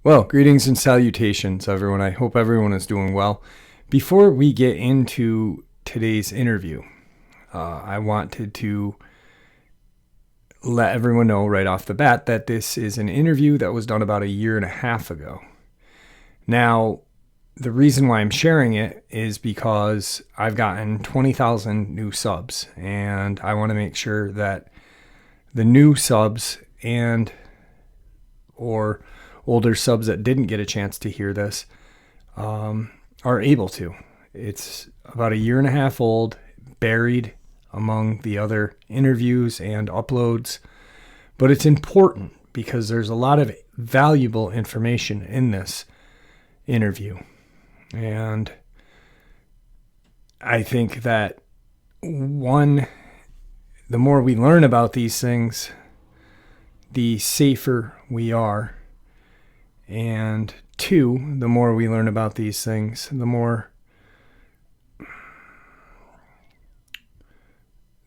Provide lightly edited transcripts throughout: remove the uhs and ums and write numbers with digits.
Well, greetings and salutations, everyone. I hope everyone is doing well. Before we get into today's interview, I wanted to let everyone know right off the bat that this is an interview that was done about a year and a half ago. Now, the reason why I'm sharing it is because I've gotten 20,000 new subs, and I want to make sure that the new subs and or older subs that didn't get a chance to hear this are able to. It's about a year and a half old, buried among the other interviews and uploads, but it's important because there's a lot of valuable information in this interview. And I think that the more we learn about these things, the safer we are. And two, the more we learn about these things, the more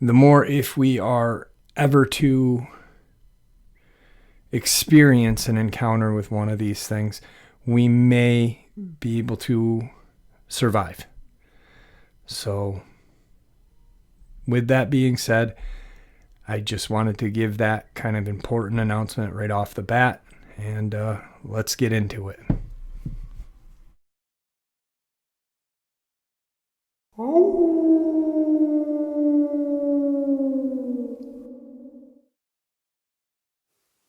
if we are ever to experience an encounter with one of these things, we may be able to survive. So, with that being said, I just wanted to give that kind of important announcement right off the bat, and let's get into it.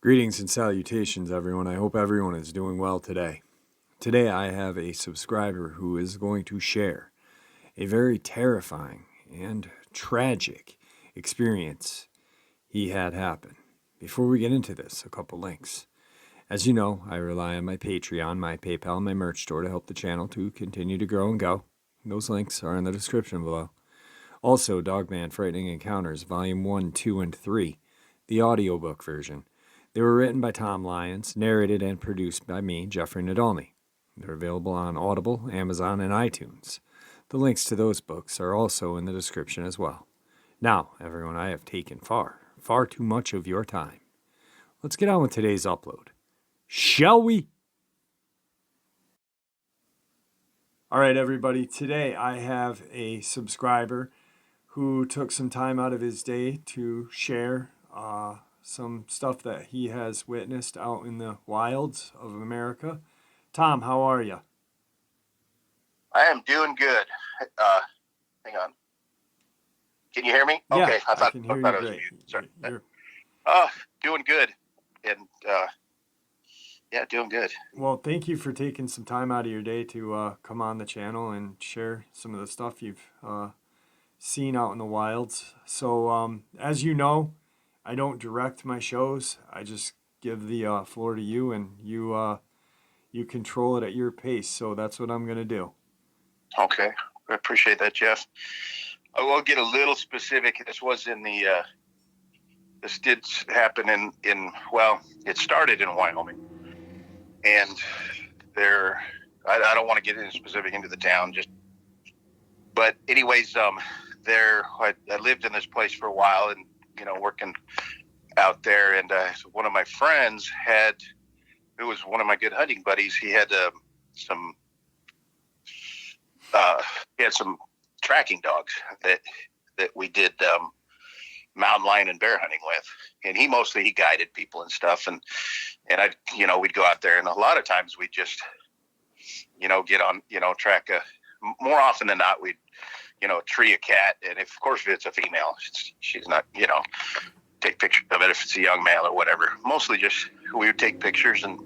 Greetings and salutations, everyone. I hope everyone is doing well today. Today I have a subscriber who is going to share a very terrifying and tragic experience he had happen. Before we get into this, a couple links. As you know, I rely on my Patreon, my PayPal, and my merch store to help the channel to continue to grow and go. Those links are in the description below. Also, Dogman Frightening Encounters, Volume 1, 2, and 3, the audiobook version. They were written by Tom Lyons, narrated and produced by me, Jeffrey Nadolny. They're available on Audible, Amazon, and iTunes. The links to those books are also in the description as well. Now, everyone, I have taken far too much of your time. Let's get on with today's upload. Shall we? All right, everybody. Today I have a subscriber who took some time out of his day to share some stuff that he has witnessed out in the wilds of America. Tom, how are you? I am doing good. Hang on. Can you hear me? Yeah, okay, I can hear you great. Sorry. You're... Doing good. And yeah, doing good. Well, thank you for taking some time out of your day to come on the channel and share some of the stuff you've seen out in the wilds. So, as you know, I don't direct my shows. I just give the floor to you, and you control it at your pace. So that's what I'm going to do. Okay. I appreciate that, Jeff. I will get a little specific. This did happen well, it started in Wyoming. And I don't want to get into specific into the town, but anyways, I lived in this place for a while and, working out there. And one of my friends who was one of my good hunting buddies, he had some tracking dogs that we did mountain lion and bear hunting with, and he guided people and stuff, and we'd go out there, and a lot of times we'd just get on track more often than not we'd tree a cat, and of course if it's a female, she's not take pictures of it. If it's a young male or whatever, mostly just we would take pictures, and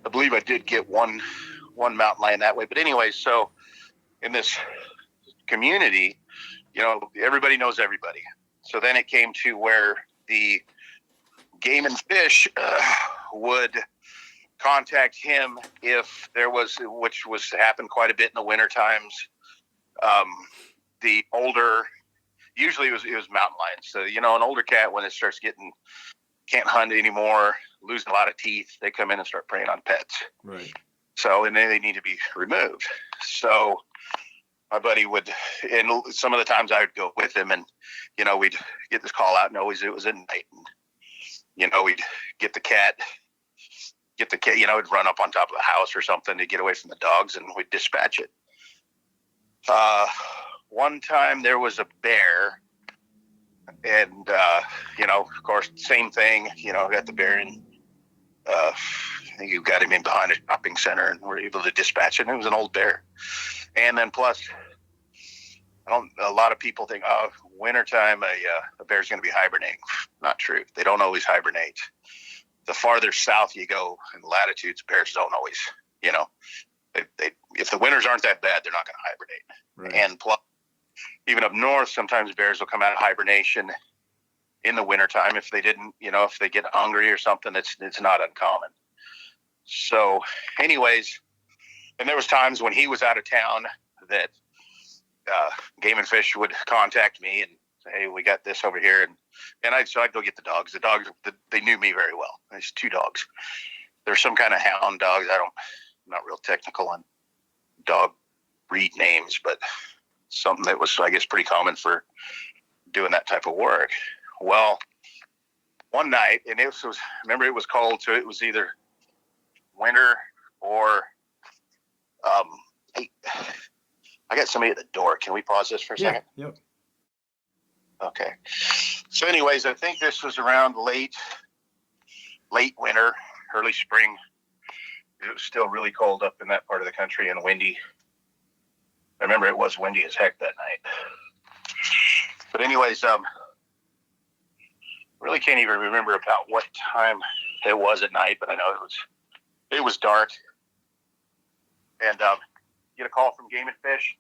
I believe I did get one mountain lion that way. But anyway, so in this community, everybody knows everybody. So then it came to where the Game and Fish would contact him if there was, which was to happen quite a bit in the winter times. The older, usually it was mountain lions. So, an older cat, when it starts can't hunt anymore, losing a lot of teeth, they come in and start preying on pets. Right. So, and then they need to be removed. So my buddy and some of the times I would go with him, and, we'd get this call out, and always it was at night. And, we'd get the cat, get the kid, it'd run up on top of the house or something to get away from the dogs, and we'd dispatch it. One time there was a bear, and of course, same thing. Got the bear in. I think you got him in behind a shopping center, and we're able to dispatch it. And it was an old bear, and then plus, a lot of people think, oh, wintertime, a bear's going to be hibernating. Not true. They don't always hibernate. The farther south you go in latitudes, bears don't always, if the winters aren't that bad, they're not going to hibernate. Right. And plus, even up north, sometimes bears will come out of hibernation in the wintertime if they didn't, if they get hungry or something. It's not uncommon. So anyways, and there was times when he was out of town that Game and Fish would contact me and say, hey, we got this over here. And I'd go get the dogs. The dogs, they knew me very well. There's 2 dogs. There's some kind of hound dogs. I'm not real technical on dog breed names, but something that was, I guess, pretty common for doing that type of work. Well, one night, and remember it was cold, so it was either winter or, hey, I got somebody at the door. Can we pause this for a second? Yep. Okay. So anyways, I think this was around late winter, early spring. It was still really cold up in that part of the country and windy. I remember it was windy as heck that night. But anyways, really can't even remember about what time it was at night, but I know it was dark. And get a call from Game and Fish,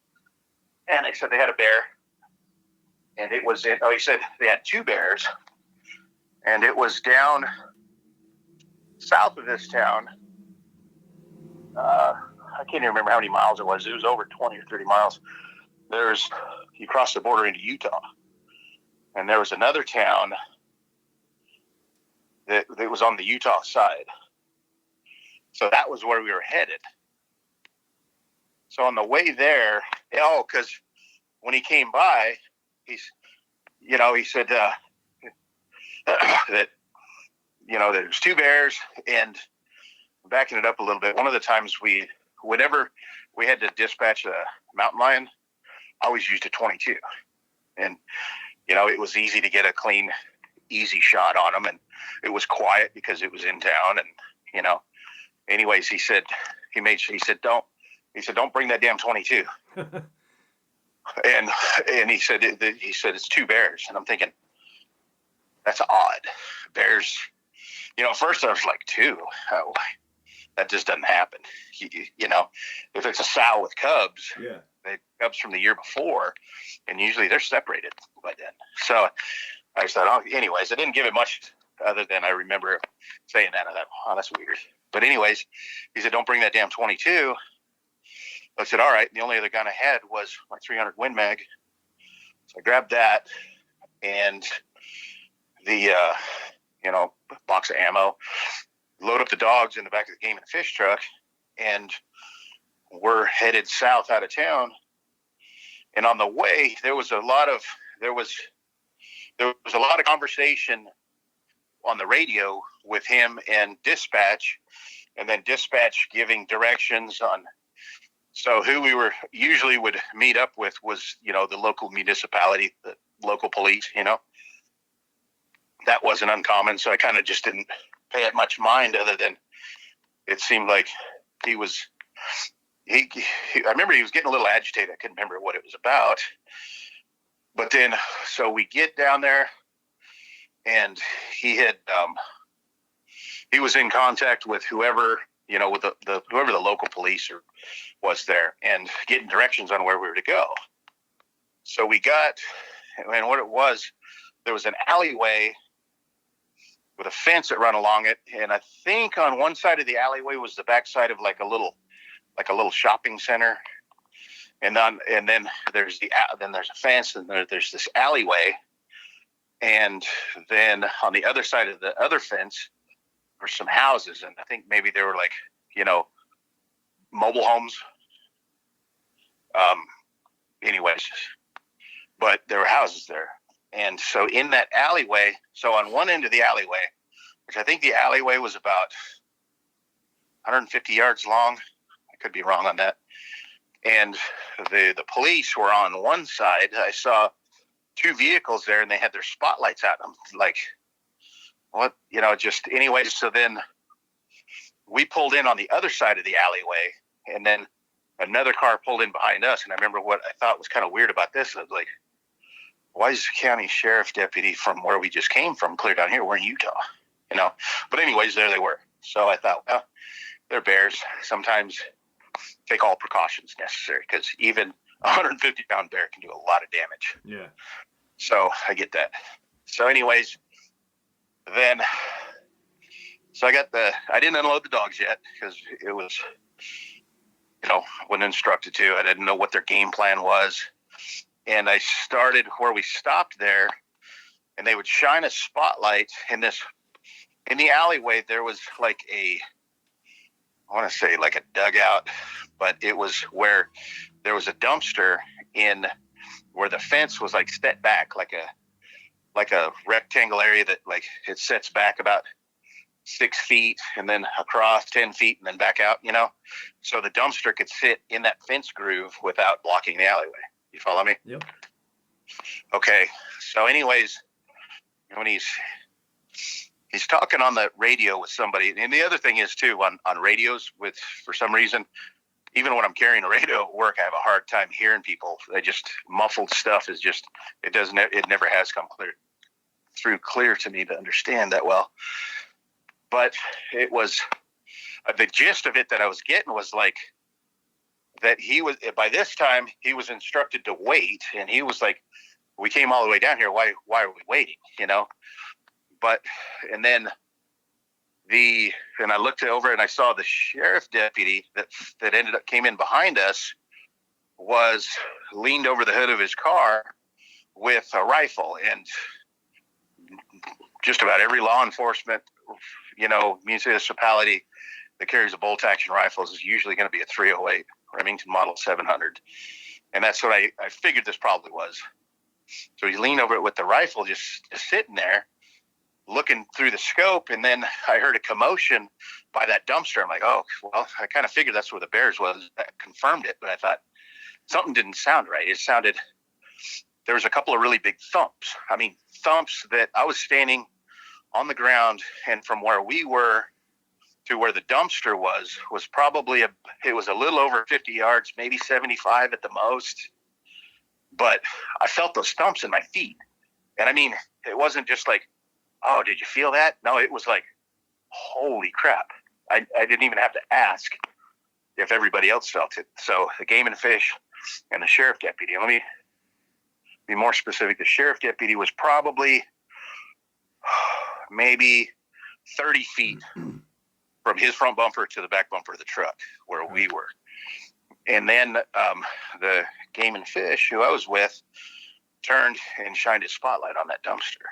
and they said they had a bear. And it was he said they had 2 bears, and it was down south of this town. I can't even remember how many miles it was. It was over 20 or 30 miles. You cross the border into Utah, and there was another town that was on the Utah side. So that was where we were headed. So on the way there, because when he came by, he said that there's 2 bears. And backing it up a little bit, one of the times whenever we had to dispatch a mountain lion, I always used a 22. And, it was easy to get a clean, easy shot on him. And it was quiet because it was in town. And, anyways, he said, don't bring that damn 22. And he said it's 2 bears. And I'm thinking, that's odd. Bears, first I was like, 2. Oh, that just doesn't happen. If it's a sow with cubs, they cubs from the year before, and usually they're separated by then. So I just thought, anyways, I didn't give it much other than I remember saying that. I thought, oh, that's weird. But anyways, he said, don't bring that damn 22. I said, all right. The only other gun I had was my 300 Win Mag. So I grabbed that and the, box of ammo, load up the dogs in the back of the Game and Fish truck, and we're headed south out of town. And on the way, there was a lot of conversation on the radio with him and dispatch, and then dispatch giving directions on. So who we usually would meet up with was, the local municipality, the local police, That wasn't uncommon, so I kind of just didn't pay it much mind, other than it seemed like I remember he was getting a little agitated. I couldn't remember what it was about. But then, so we get down there, and he was in contact with whoever, with whoever the local police was there, and getting directions on where we were to go. So and what it was, there was an alleyway with a fence that ran along it, and I think on one side of the alleyway was the backside of like a little shopping center, and then there's a fence, and there's this alleyway, and then on the other side of the other fence were some houses, and I think maybe they were like, mobile homes. Anyways, but there were houses there. And so in that alleyway, so on one end of the alleyway, which I think the alleyway was about 150 yards long. I could be wrong on that. And the police were on one side. I saw 2 vehicles there, and they had their spotlights out. I'm like, what? Just anyway. So then we pulled in on the other side of the alleyway, and then another car pulled in behind us. And I remember what I thought was kind of weird about this. I was like, why is the county sheriff deputy from where we just came from clear down here? We're in Utah, But anyways, there they were. So I thought, well, they're bears. Sometimes take all precautions necessary, because even a 150-pound bear can do a lot of damage. Yeah. So I get that. So anyways, then, so I didn't unload the dogs yet, because it was, wasn't instructed to. I didn't know what their game plan was. And I started where we stopped there, and they would shine a spotlight in the alleyway. There was like I want to say like a dugout, but it was where there was a dumpster in where the fence was like set back, like a rectangle area that like it sets back about 6 feet and then across 10 feet and then back out, so the dumpster could sit in that fence groove without blocking the alleyway. You follow me? Yep. Okay. So anyways, when he's talking on the radio with somebody, and the other thing is too, on radios for some reason, even when I'm carrying a radio at work, I have a hard time hearing people. They just muffled stuff is just, it never has come clear to me to understand that well. But it was, the gist of it that I was getting was like, that by this time he was instructed to wait, and he was like, we came all the way down here. Why are we waiting? But, and then and I looked over and I saw the sheriff deputy that came in behind us was leaned over the hood of his car with a rifle. And just about every law enforcement, municipality that carries a bolt action rifles is usually going to be a 308 Remington Model 700. And that's what I figured this probably was. So he leaned over it with the rifle, just sitting there looking through the scope. And then I heard a commotion by that dumpster. I'm like, oh, well, I kind of figured that's where the bears was. That confirmed it. But I thought something didn't sound right. There was a couple of really big thumps. I mean, thumps that I was standing on the ground, and from where we were to where the dumpster was probably it was a little over 50 yards, maybe 75 at the most. But I felt those thumps in my feet. And I mean, it wasn't just like, oh, did you feel that? No, it was like, holy crap. I didn't even have to ask if everybody else felt it. So the Game and Fish and the sheriff deputy, let me be more specific. The sheriff deputy was probably maybe 30 feet from his front bumper to the back bumper of the truck where we were. And then the Game and Fish, who I was with, turned and shined his spotlight on that dumpster.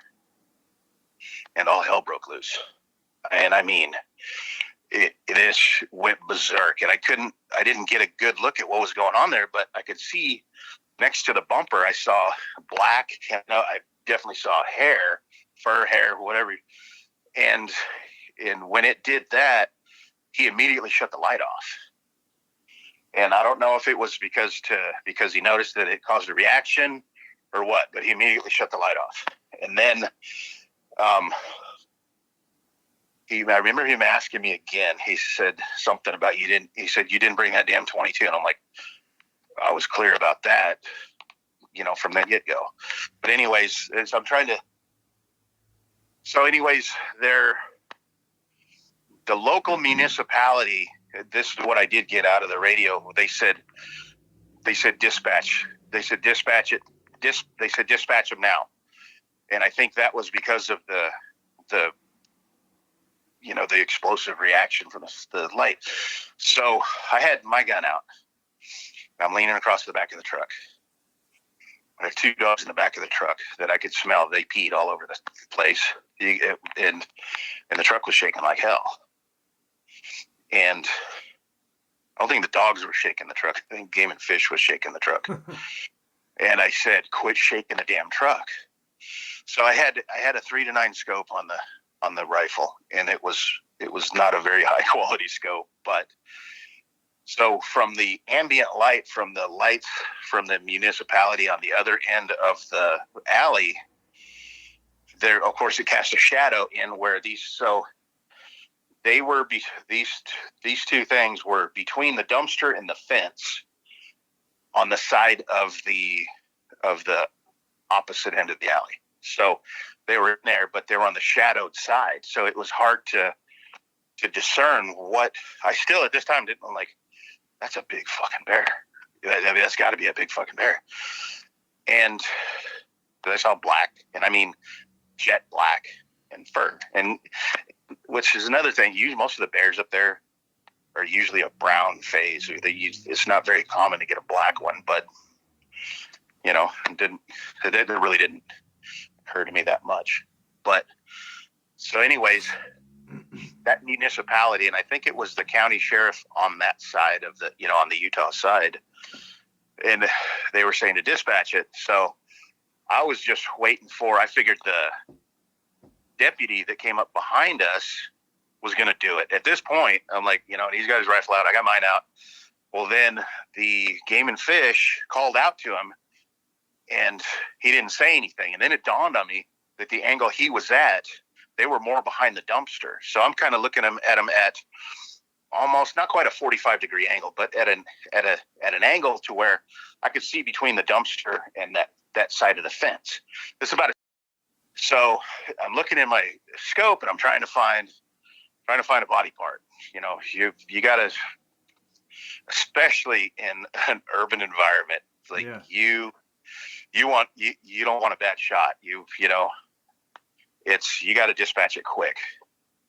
And all hell broke loose. And I mean, it went berserk. And I didn't get a good look at what was going on there, but I could see next to the bumper, I saw black. I definitely saw hair, fur hair, whatever. And when it did that, he immediately shut the light off. And I don't know if it was because he noticed that it caused a reaction or what, but he immediately shut the light off. And then I remember him asking me again. He said something about you didn't bring that damn 22. And I'm like, I was clear about that, from the get-go. But anyways, the local municipality, this is what I did get out of the radio. They said dispatch. They said dispatch it. They said dispatch them now. And I think that was because of the explosive reaction from the light. So I had my gun out. I'm leaning across the back of the truck. I have 2 dogs in the back of the truck that I could smell. They peed all over the place. And the truck was shaking like hell. And I don't think the dogs were shaking the truck. I think Game and Fish was shaking the truck. And I said, quit shaking the damn truck. So I had a 3-9 scope on the rifle, and it was it was not a very high quality scope. But so from the ambient light, from the lights from the municipality on the other end of the alley, there, of course, it cast a shadow in where these. So they were these two things were between the dumpster and the fence on the side of the opposite end of the alley. So they were in there, but they were on the shadowed side. So it was hard to discern what. I still at this time didn't like. That's a big fucking bear. I mean, that's got to be a big fucking bear. And I saw black, and I mean jet black and fur, and which is another thing. Most of the bears up there are usually a brown phase. It's not very common to get a black one, but you know, it really didn't hurt me that much. But so, anyways, that municipality, and I think it was the county sheriff on that side of the, on the Utah side, and they were saying to dispatch it. So I was just waiting I figured the deputy that came up behind us was going to do it. At this point, I'm like, he's got his rifle out. I got mine out. Well, then the Game and Fish called out to him, and he didn't say anything. And then it dawned on me that the angle he was at, they were more behind the dumpster. So I'm kind of looking at him at almost not quite a 45-degree angle, but at an angle to where I could see between the dumpster and that side of the fence. So I'm looking in my scope, and I'm trying to find a body part. You got to, especially in an urban environment, like you don't want a bad shot. You got to dispatch it quick.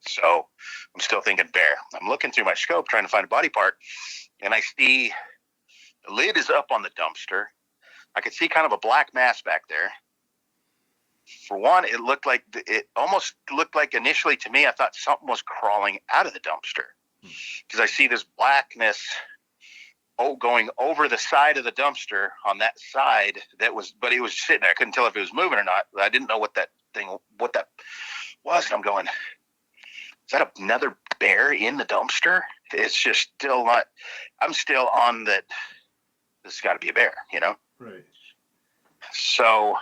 So I'm still thinking bear. I'm looking through my scope trying to find a body part, and I see the lid is up on the dumpster. I could see kind of a black mass back there. For one, it almost looked like initially to me, I thought something was crawling out of the dumpster, because I see this blackness going over the side of the dumpster on that side but it was sitting there. I couldn't tell if it was moving or not. I didn't know what that was. And I'm going, is that another bear in the dumpster? It's just still not, I'm still on that. This has got to be a bear, Right. So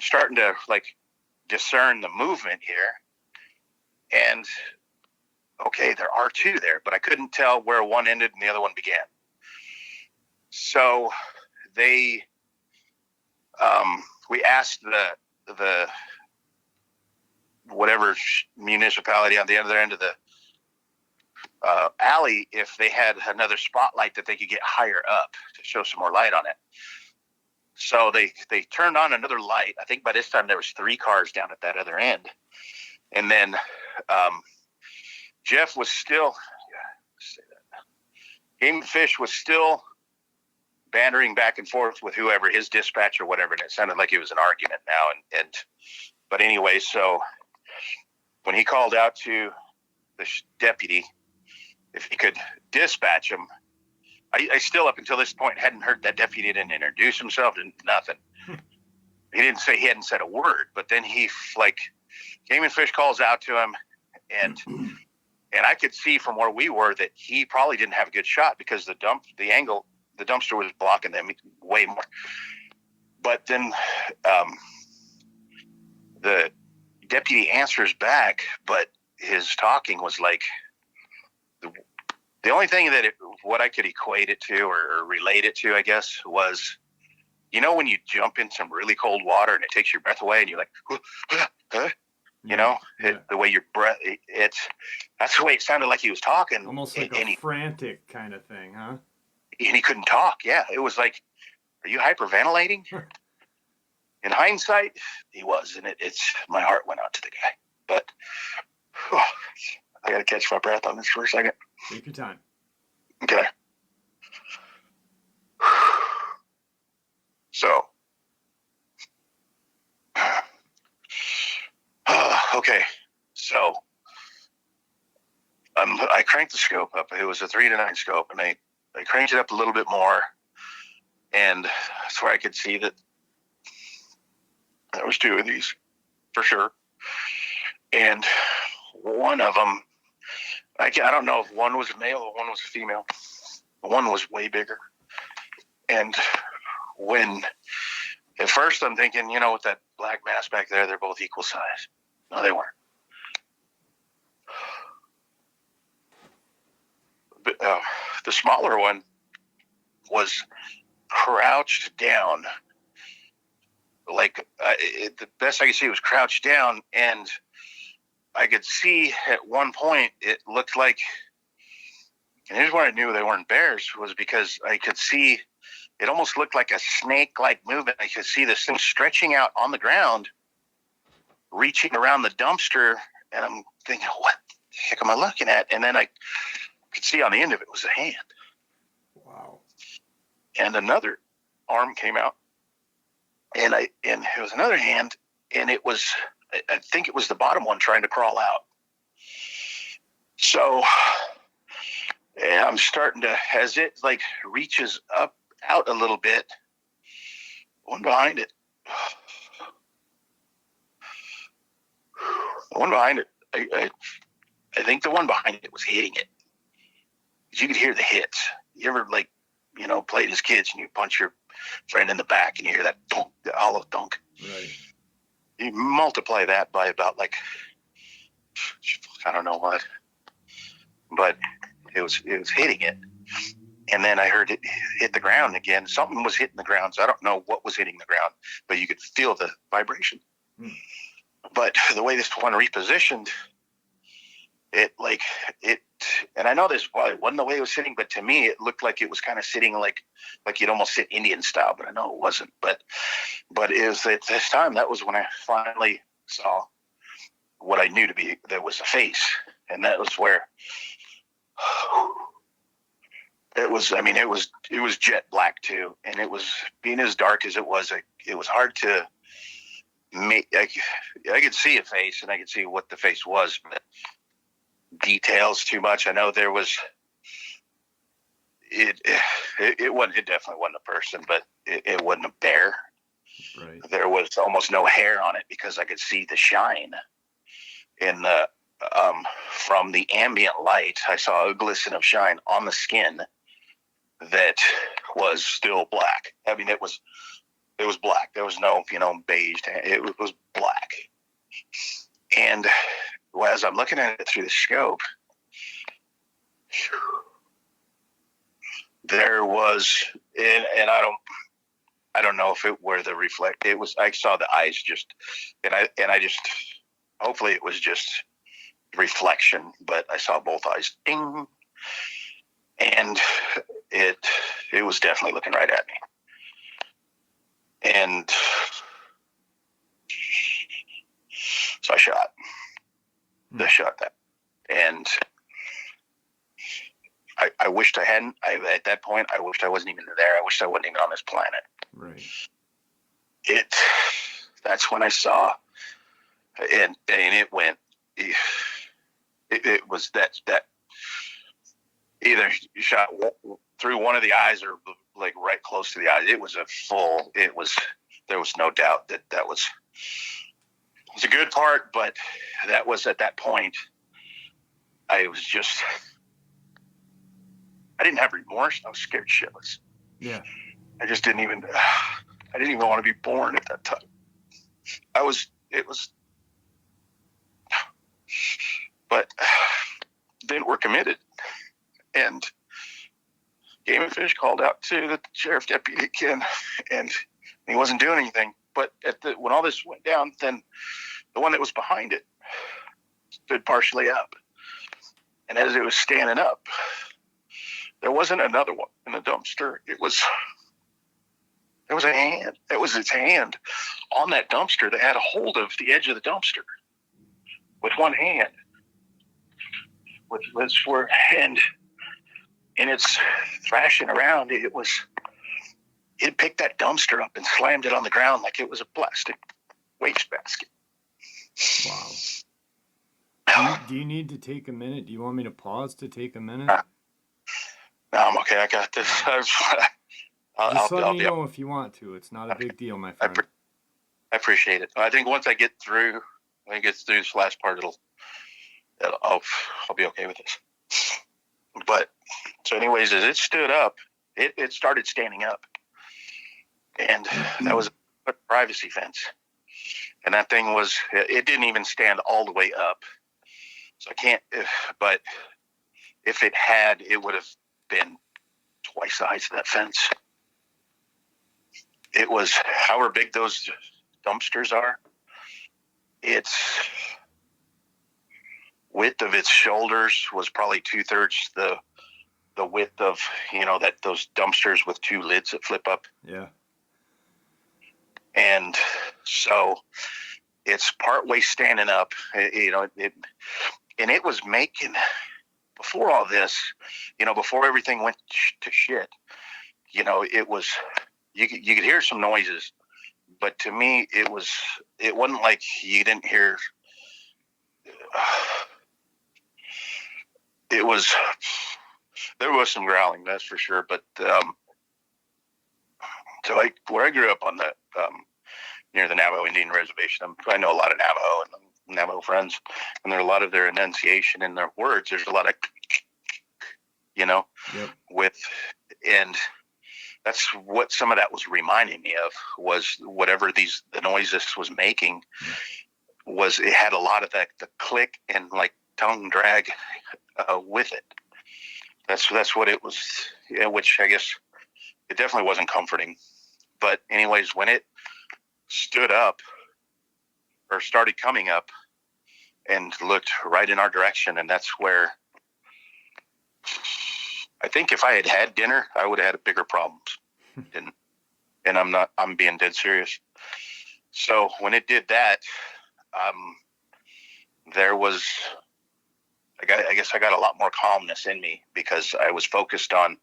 starting to discern the movement here, and okay, there are two there, but I couldn't tell where one ended and the other one began. So we asked the whatever municipality on the other end of the alley if they had another spotlight that they could get higher up to show some more light on it. So they turned on another light. I think by this time there was 3 cars down at that other end. And then Jeff was still, Game and Fish was still bantering back and forth with whoever, his dispatch or whatever, and it sounded like it was an argument now. But anyway, so when he called out to the deputy if he could dispatch him, I still, up until this point, hadn't heard that deputy didn't introduce himself and nothing. He hadn't said a word, but then Game and Fish calls out to him, and I could see from where we were that he probably didn't have a good shot because the dumpster was blocking them way more. But then the deputy answers back, but his talking was like, the only thing what I could equate it to or relate it to, I guess, was, when you jump in some really cold water and it takes your breath away and you're like, huh? The way your breath, that's the way it sounded like he was talking. Almost like a frantic kind of thing, huh? And he couldn't talk. Yeah. It was like, are you hyperventilating? In hindsight, he was. And my heart went out to the guy. But I got to catch my breath on this for a second. Take your time. Okay. So, okay. So, I cranked the scope up. It was a 3-9 scope, and I cranked it up a little bit more, and that's where I could see that there was 2 of these for sure. And one of them, I don't know if one was a male or one was a female. One was way bigger. And at first I'm thinking, with that black mass back there, they're both equal size. No, they weren't. But, the smaller one was crouched down. Like the best I could see was crouched down, and I could see at one point it looked like, and here's where I knew they weren't bears, was because I could see it almost looked like a snake-like movement. I could see this thing stretching out on the ground, reaching around the dumpster, and I'm thinking, what the heck am I looking at? And then I could see on the end of it was a hand. Wow. And another arm came out, and it was another hand, and it was, I think it was the bottom one trying to crawl out. So I'm starting to, as it like reaches out a little bit, one behind it, I think the one behind it was hitting it. You could hear the hits. You ever played as kids and you punch your friend in the back and you hear that dunk, the hollow dunk. Right. You multiply that by about I don't know what, but it was hitting it. And then I heard it hit the ground again. Something was hitting the ground. So I don't know what was hitting the ground, but you could feel the vibration. But the way this one repositioned, and I know this probably wasn't the way it was sitting, but to me, it looked like it was kind of sitting like you'd almost sit Indian style, but I know it wasn't. But it was at this time, that was when I finally saw what I knew to be, that was a face. And that was where it was jet black too. And it was, being as dark as it was hard to make. I could see a face and I could see what the face was, but details too much. I know there was, it definitely wasn't a person, but it wasn't a bear. Right. There was almost no hair on it because I could see the shine in the, from the ambient light. I saw a glisten of shine on the skin that was still black. I mean, it was black. There was no, beige. It was black. And as I'm looking at it through the scope, there was, and I don't know if it were the reflect. It was, I saw the eyes just, and I just, hopefully it was just reflection, but I saw both eyes ding, and it was definitely looking right at me. And so I shot that. And I wished I hadn't. At that point, I wished I wasn't even there. I wished I wasn't even on this planet. Right. That's when I saw, and it went, it was that either you shot through one of the eyes or like right close to the eyes. It was there was no doubt that was a good part, but that was at that point, I didn't have remorse. I was scared shitless. Yeah. I just didn't even want to be born at that time. But then we're committed, and Game and Fish called out to the sheriff deputy again, and he wasn't doing anything. But when all this went down, then the one that was behind it stood partially up, and as it was standing up, there wasn't another one in the dumpster. There was a hand. It was its hand on that dumpster that had a hold of the edge of the dumpster with one hand. And it's thrashing around. It picked that dumpster up and slammed it on the ground like it was a plastic wastebasket. Wow. Do you need to take a minute? Do you want me to pause to take a minute? No, I'm okay. I got this. Just let me know if you want to. It's not a big deal, my friend. I appreciate it. I think once I get through when it gets through this last part, I'll be okay with this. But so, anyways, as it stood up, it started standing up, and that was a privacy fence. And that thing it didn't even stand all the way up. So I can't, but if it had, it would have been twice the height of that fence. It was however big those dumpsters are. Its width of its shoulders was probably 2/3 the width of, those dumpsters with two lids that flip up. Yeah. And so it's partway standing up, and it was making, before all this, before everything went to shit, it was, you could hear some noises, but to me, it wasn't like you didn't hear, there was some growling, that's for sure. But, so where I grew up on near the Navajo Indian Reservation, I know a lot of Navajo and Navajo friends, and there are a lot of their enunciation in their words. There's a lot of, Yep. and that's what some of that was reminding me of, was whatever the noise this was making, was it had a lot of the click and like tongue drag with it. That's what it was, which I guess it definitely wasn't comforting. But anyways, when it stood up or started coming up and looked right in our direction, and that's where I think if I had dinner, I would have had bigger problems. And I'm being dead serious. So when it did that, there was, I guess I got a lot more calmness in me, because I was focused on,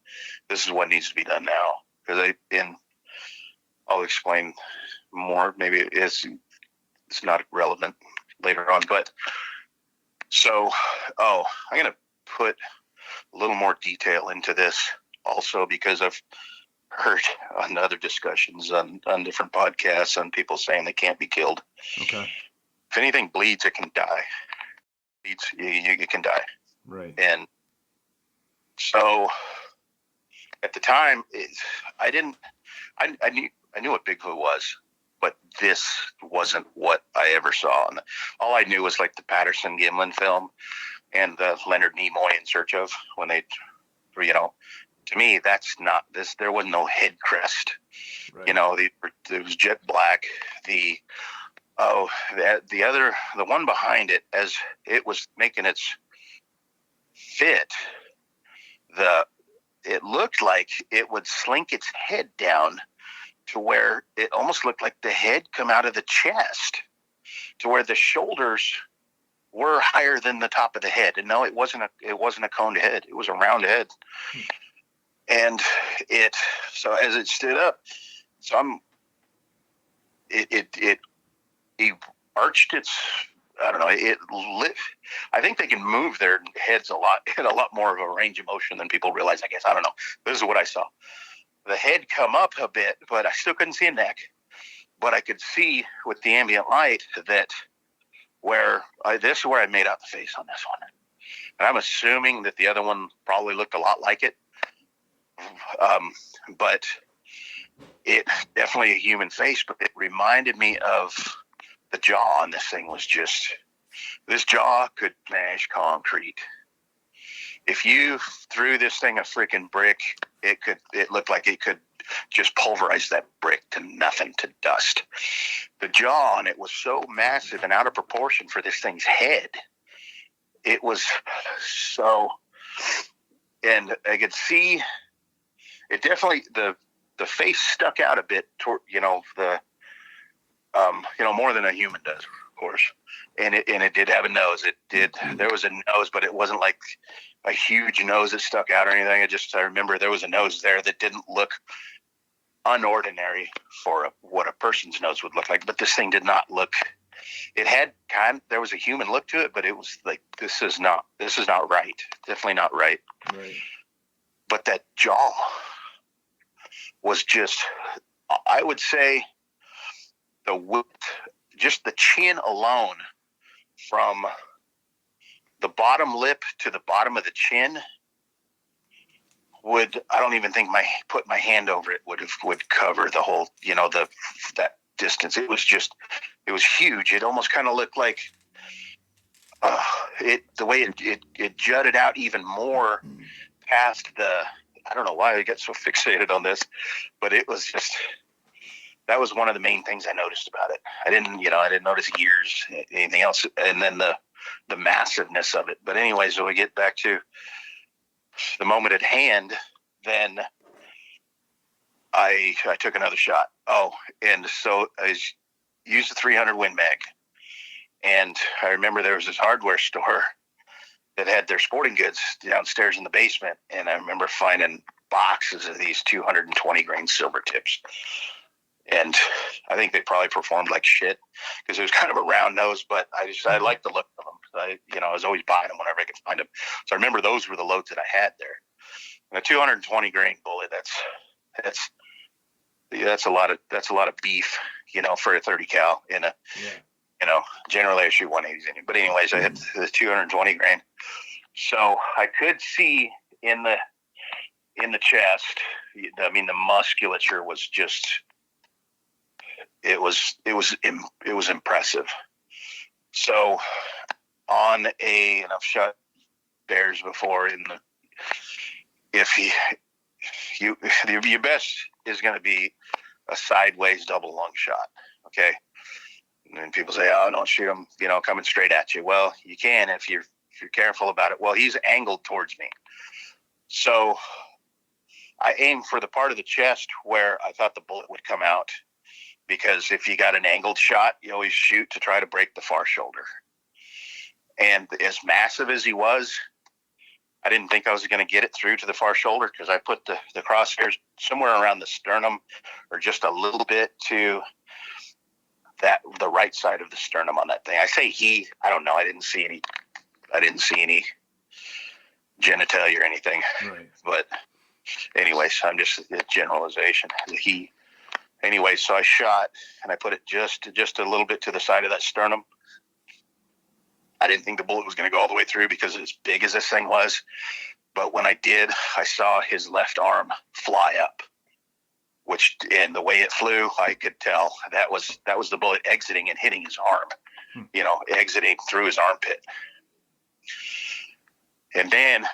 this is what needs to be done now. Because I'll explain more. Maybe it's not relevant later on, but so, I'm going to put a little more detail into this also, because I've heard on other discussions on different podcasts on people saying they can't be killed. Okay. If anything bleeds, it can die. You can die. Right. And so at the time, I knew what Bigfoot was, but this wasn't what I ever saw. And all I knew was like the Patterson Gimlin film and the Leonard Nimoy In Search Of, when they, to me, that's not this. There was no head crest. Right. It was jet black. The one behind it, as it was making its fit, it looked like it would slink its head down to where it almost looked like the head come out of the chest, to where the shoulders were higher than the top of the head. And no, it wasn't a coned head. It was a round head. And so as it stood up, it arched its, I don't know, it lit. I think they can move their heads a lot more of a range of motion than people realize, I guess. I don't know. This is what I saw. The head come up a bit, but I still couldn't see a neck. But I could see with the ambient light that this is where I made out the face on this one. And I'm assuming that the other one probably looked a lot like it. But it definitely a human face, but it reminded me of the jaw on this thing. Was just, this jaw could smash concrete. If you threw this thing a freaking brick, it looked like it could just pulverize that brick to nothing, to dust. The jaw on it was so massive and out of proportion for this thing's head. It was so, and I could see it definitely, the face stuck out a bit toward, more than a human does, of course. And it did have a nose. There was a nose, but it wasn't like a huge nose that stuck out or anything. I remember there was a nose there that didn't look unordinary for what a person's nose would look like. But this thing did not look, it had there was a human look to it, but it was like, this is not right. Definitely not right. Right. But that jaw was just, I would say, the width, just the chin alone from the bottom lip to the bottom of the chin I don't even think put my hand over it would cover the whole, that distance. It was huge. It almost kind of looked like the way it jutted out even more past I don't know why I get so fixated on this, but it was that was one of the main things I noticed about it. I didn't notice ears, anything else. And then the massiveness of it. But anyways, so we get back to the moment at hand, then I took another shot. Oh, and so I used a 300 Win Mag. And I remember there was this hardware store that had their sporting goods downstairs in the basement. And I remember finding boxes of these 220 grain silver tips. And I think they probably performed like shit because it was kind of a round nose, but I liked the look of them. I was always buying them whenever I could find them. So I remember those were the loads that I had there. And a 220 grain bullet, that's a lot of beef, for a 30 cal in a, generally I shoot 180s in it. But anyways, I had the 220 grain. So I could see in the chest, the musculature was just, it was impressive. So and I've shot bears before your best is going to be a sideways double lung shot. Okay. And people say, oh, don't shoot him, coming straight at you. Well, you can if you're careful about it. Well, he's angled towards me. So I aimed for the part of the chest where I thought the bullet would come out, because if you got an angled shot, you always shoot to try to break the far shoulder. And as massive as he was, I didn't think I was going to get it through to the far shoulder, because I put the crosshairs somewhere around the sternum, or just a little bit to the right side of the sternum on that thing. I say I don't know. I didn't see any genitalia or anything. Right. But anyways, I'm just a generalization. Anyway, so I shot and I put it just a little bit to the side of that sternum. I didn't think the bullet was going to go all the way through because as big as this thing was. But when I did, I saw his left arm fly up, and the way it flew, I could tell that was the bullet exiting and hitting his arm, exiting through his armpit. And then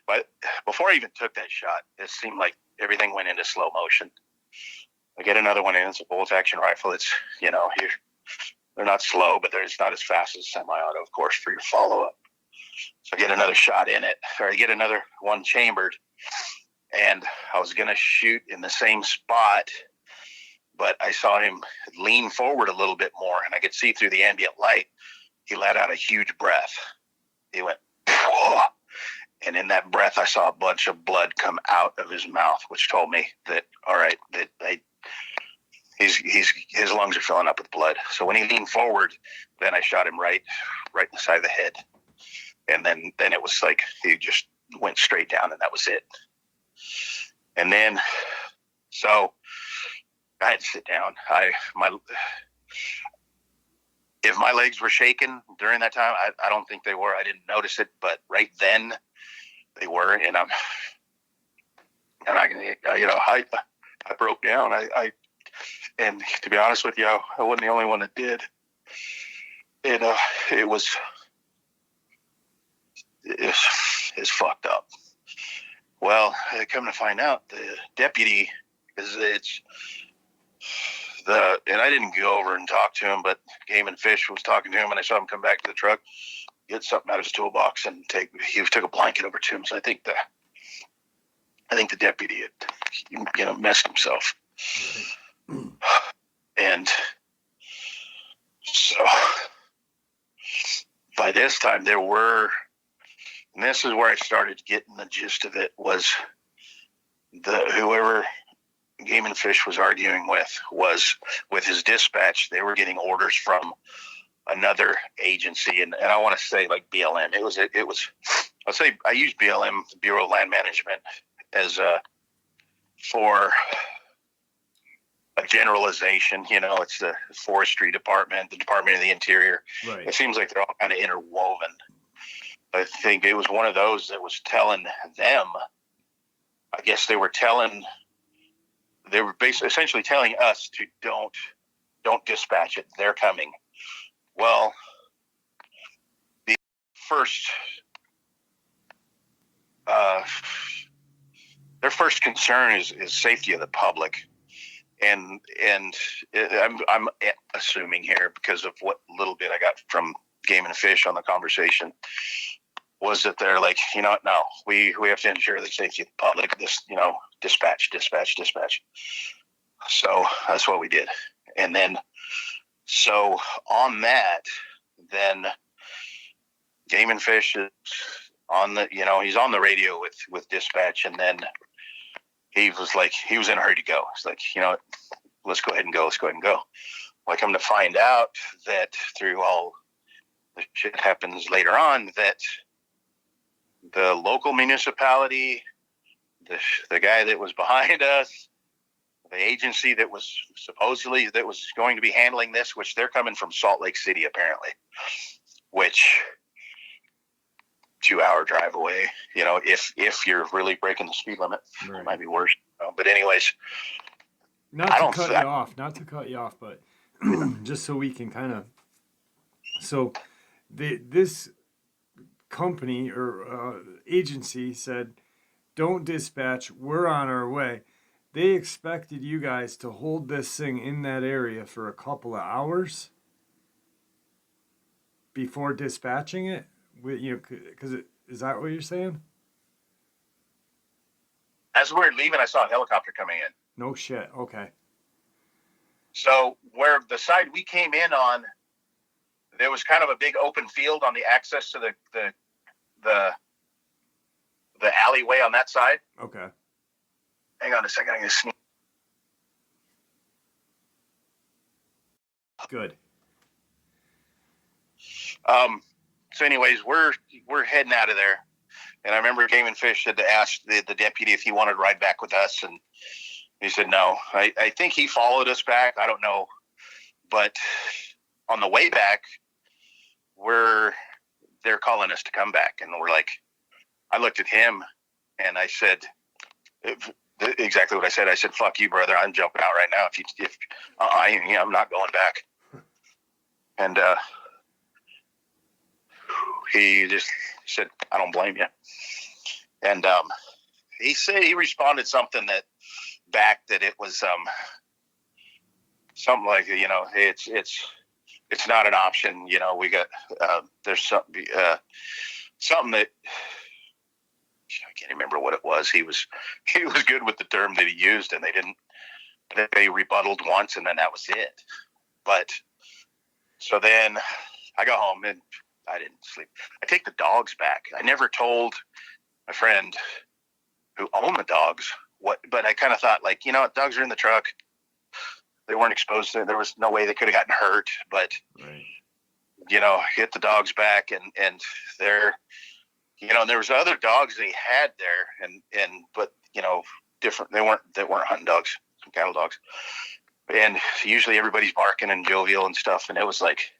but before I even took that shot, it seemed like everything went into slow motion. I get another one in. It's a bolt action rifle. It's, they're not slow, but it's not as fast as semi-auto, of course, for your follow-up. So I get another shot in it, or I get another one chambered, and I was going to shoot in the same spot, but I saw him lean forward a little bit more, and I could see through the ambient light. He let out a huge breath. He went, whoa. And in that breath, I saw a bunch of blood come out of his mouth, which told me that, all right, that his lungs are filling up with blood. So when he leaned forward, then I shot him right in the side of the head. And then it was like he just went straight down, and that was it. And then, so I had to sit down. If my legs were shaking during that time, I don't think they were. I didn't notice it, but right then they were, and I broke down. And to be honest with you, I wasn't the only one that did. It's fucked up. Well, come to find out, the deputy and I didn't go over and talk to him, but Game and Fish was talking to him, and I saw him come back to the truck, get something out of his toolbox, and he took a blanket over to him. So I think the deputy had, messed himself. And so by this time and this is where I started getting the gist of it, was whoever Game and Fish was arguing with his dispatch. They were getting orders from another agency, and I want to say like BLM. I'll say I used BLM, the Bureau of Land Management, as for a generalization. It's the forestry department, the Department of the Interior. Right. It seems like they're all kind of interwoven. I think it was one of those that was telling them, I guess they were basically essentially telling us to don't dispatch it. They're coming. Well, the first, their first concern is safety of the public. And I'm assuming here, because of what little bit I got from Game and Fish on the conversation, was that they're like, no, we have to ensure the safety of the public. This, dispatch. So that's what we did. And then, so on that, then Game and Fish is on the, he's on the radio with dispatch, and then he was in a hurry to go. He's like, let's go ahead and go. Well, I come to find out that through all the shit happens later on, that the local municipality, the guy that was behind us, the agency that was going to be handling this, which they're coming from Salt Lake City apparently, which 2-hour drive away, if you're really breaking the speed limit, right. It might be worse. But anyways, not to cut you off, but just so we can kind of, so this company or agency said, don't dispatch, we're on our way. They expected you guys to hold this thing in that area for a couple of hours before dispatching it. Because is that what you're saying? As we were leaving, I saw a helicopter coming in. No shit. Okay. So where the side we came in on, there was kind of a big open field on the access to the alleyway on that side. Okay. Hang on a second. I'm going to sneak. Good. So anyways, we're heading out of there. And I remember Game and Fish had asked the deputy if he wanted to ride back with us, and he said no. I think he followed us back. I don't know. But on the way back, they're calling us to come back. And we're like, I looked at him and I said exactly what I said. I said, fuck you, brother. I'm jumping out right now. I'm not going back. And he just said, I don't blame you. And he responded something that it was something like, it's not an option. We got there's something that I can't remember what it was. He was good with the term that he used, and they rebutted once, and then that was it. But so then I got home and I didn't sleep. I take the dogs back. I never told my friend who owned the dogs but I kind of thought, dogs are in the truck. They weren't exposed to it. There was no way they could have gotten hurt, but right. Hit the dogs back, and they're, there was other dogs they had there, but different. They weren't hunting dogs, some cattle dogs, and usually everybody's barking and jovial and stuff, and it was like,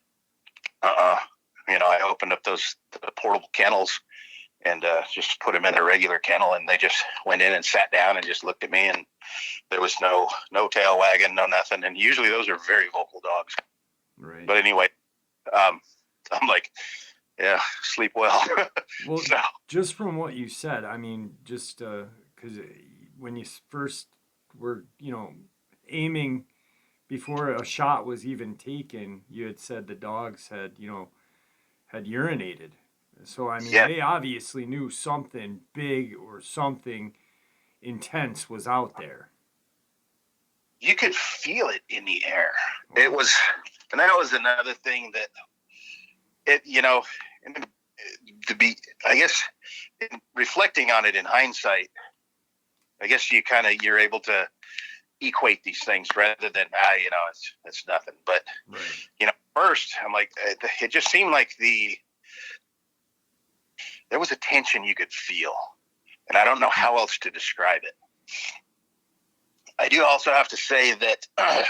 I opened up the portable kennels and just put them in a regular kennel, and they just went in and sat down and just looked at me, and there was no tail wagging, no nothing. And usually those are very vocal dogs. Right. But anyway, I'm like, yeah, sleep well. Well, so, just from what you said, I mean, just because when you first were, aiming before a shot was even taken, you had said the dogs had urinated. So, I mean, They obviously knew something big or something intense was out there. You could feel it in the air. Wow. It was, and that was another thing that to be, I guess, reflecting on it in hindsight, I guess you're able to equate these things rather than, it's nothing. But, right. First, I'm like, it just seemed like there was a tension you could feel, and I don't know how else to describe it. I do also have to say that I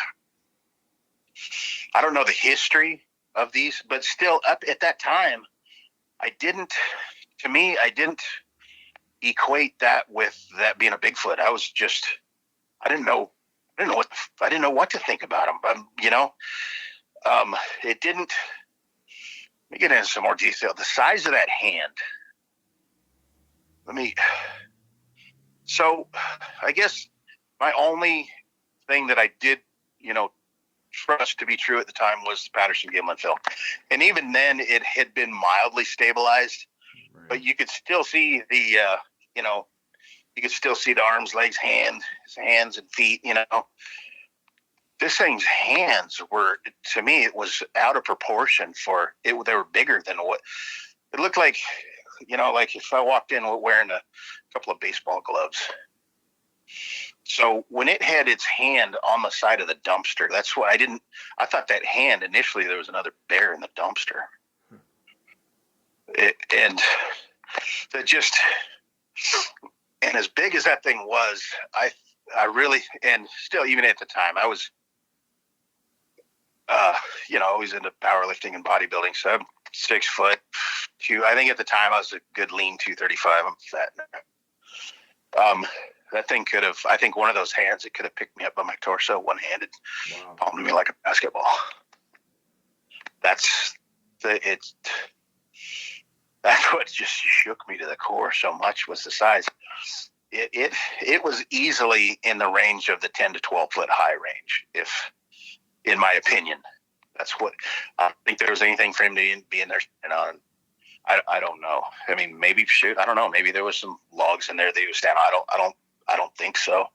don't know the history of these, but still, up at that time, I didn't. To me, I didn't equate that with that being a Bigfoot. I was just, I didn't know, I didn't know what to think about him. It didn't. Let me get into some more detail. The size of that hand. So, I guess my only thing that I did, trust to be true at the time was the Patterson Gimlin film, and even then, it had been mildly stabilized, Right. but you could still see you could still see the arms, legs, hands and feet. This thing's hands were, to me, it was out of proportion for it. They were bigger than what it looked like. Like if I walked in wearing a couple of baseball gloves. So when it had its hand on the side of the dumpster, that's what I thought that hand initially there was another bear in the dumpster. And that just, and as big as that thing was, I really, and still even at the time I was, always into powerlifting and bodybuilding. So I'm 6 foot 2. I think at the time I was a good lean 235. I'm fat now. That thing could have, I think one of those hands, it could have picked me up by my torso one-handed, palmed me like a basketball. That's what just shook me to the core so much was the size. It was easily in the range of the 10 to 12 foot high range, if, in my opinion. That's what I don't think there was anything for him to be in there. I don't know. I mean, maybe I don't know. Maybe there was some logs in there that he was standing on. I don't think so.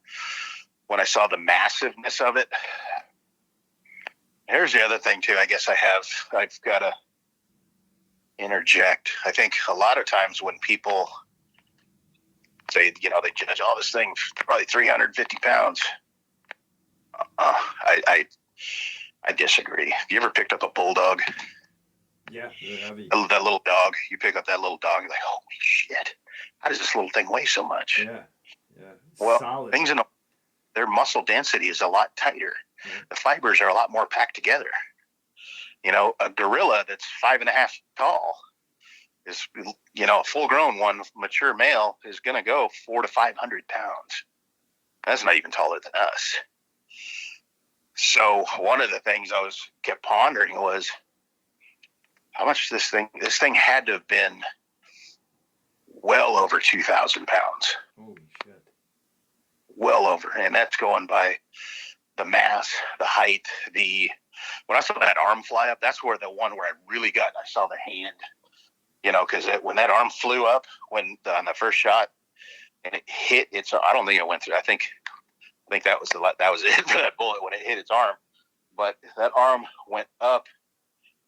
When I saw the massiveness of it, here's the other thing too. I guess I've got to interject. I think a lot of times when people say, they judge all this thing probably 350 pounds. I disagree. Have you ever picked up a bulldog? Yeah, they're heavy. That little dog. You pick up that little dog, you're like, holy shit! How does this little thing weigh so much? Yeah. Well, solid. things their muscle density is a lot tighter. Mm-hmm. The fibers are a lot more packed together. A gorilla that's 5.5 tall is, a full-grown one, mature male, is going to go 400 to 500 pounds. That's not even taller than us. So one of the things I kept pondering was how much this thing had to have been well over 2,000 pounds. Holy shit. Well over. And that's going by the mass, the height, when I saw that arm fly up, that's where the one where I really got, I saw the hand, because when that arm flew up, on the first shot, and it hit I don't think it went through. I think that was it for that bullet when it hit its arm. But that arm went up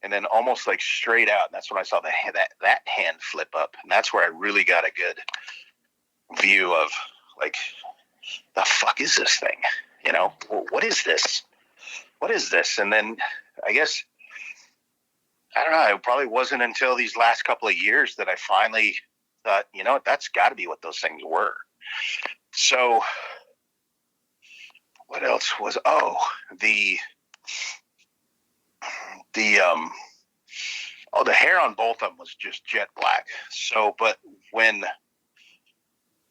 and then almost like straight out. And that's when I saw that hand flip up. And that's where I really got a good view of like, the fuck is this thing? What is this? What is this? And then I guess, I don't know, it probably wasn't until these last couple of years that I finally thought, that's got to be what those things were. So what else was, the hair on both of them was just jet black. So, but when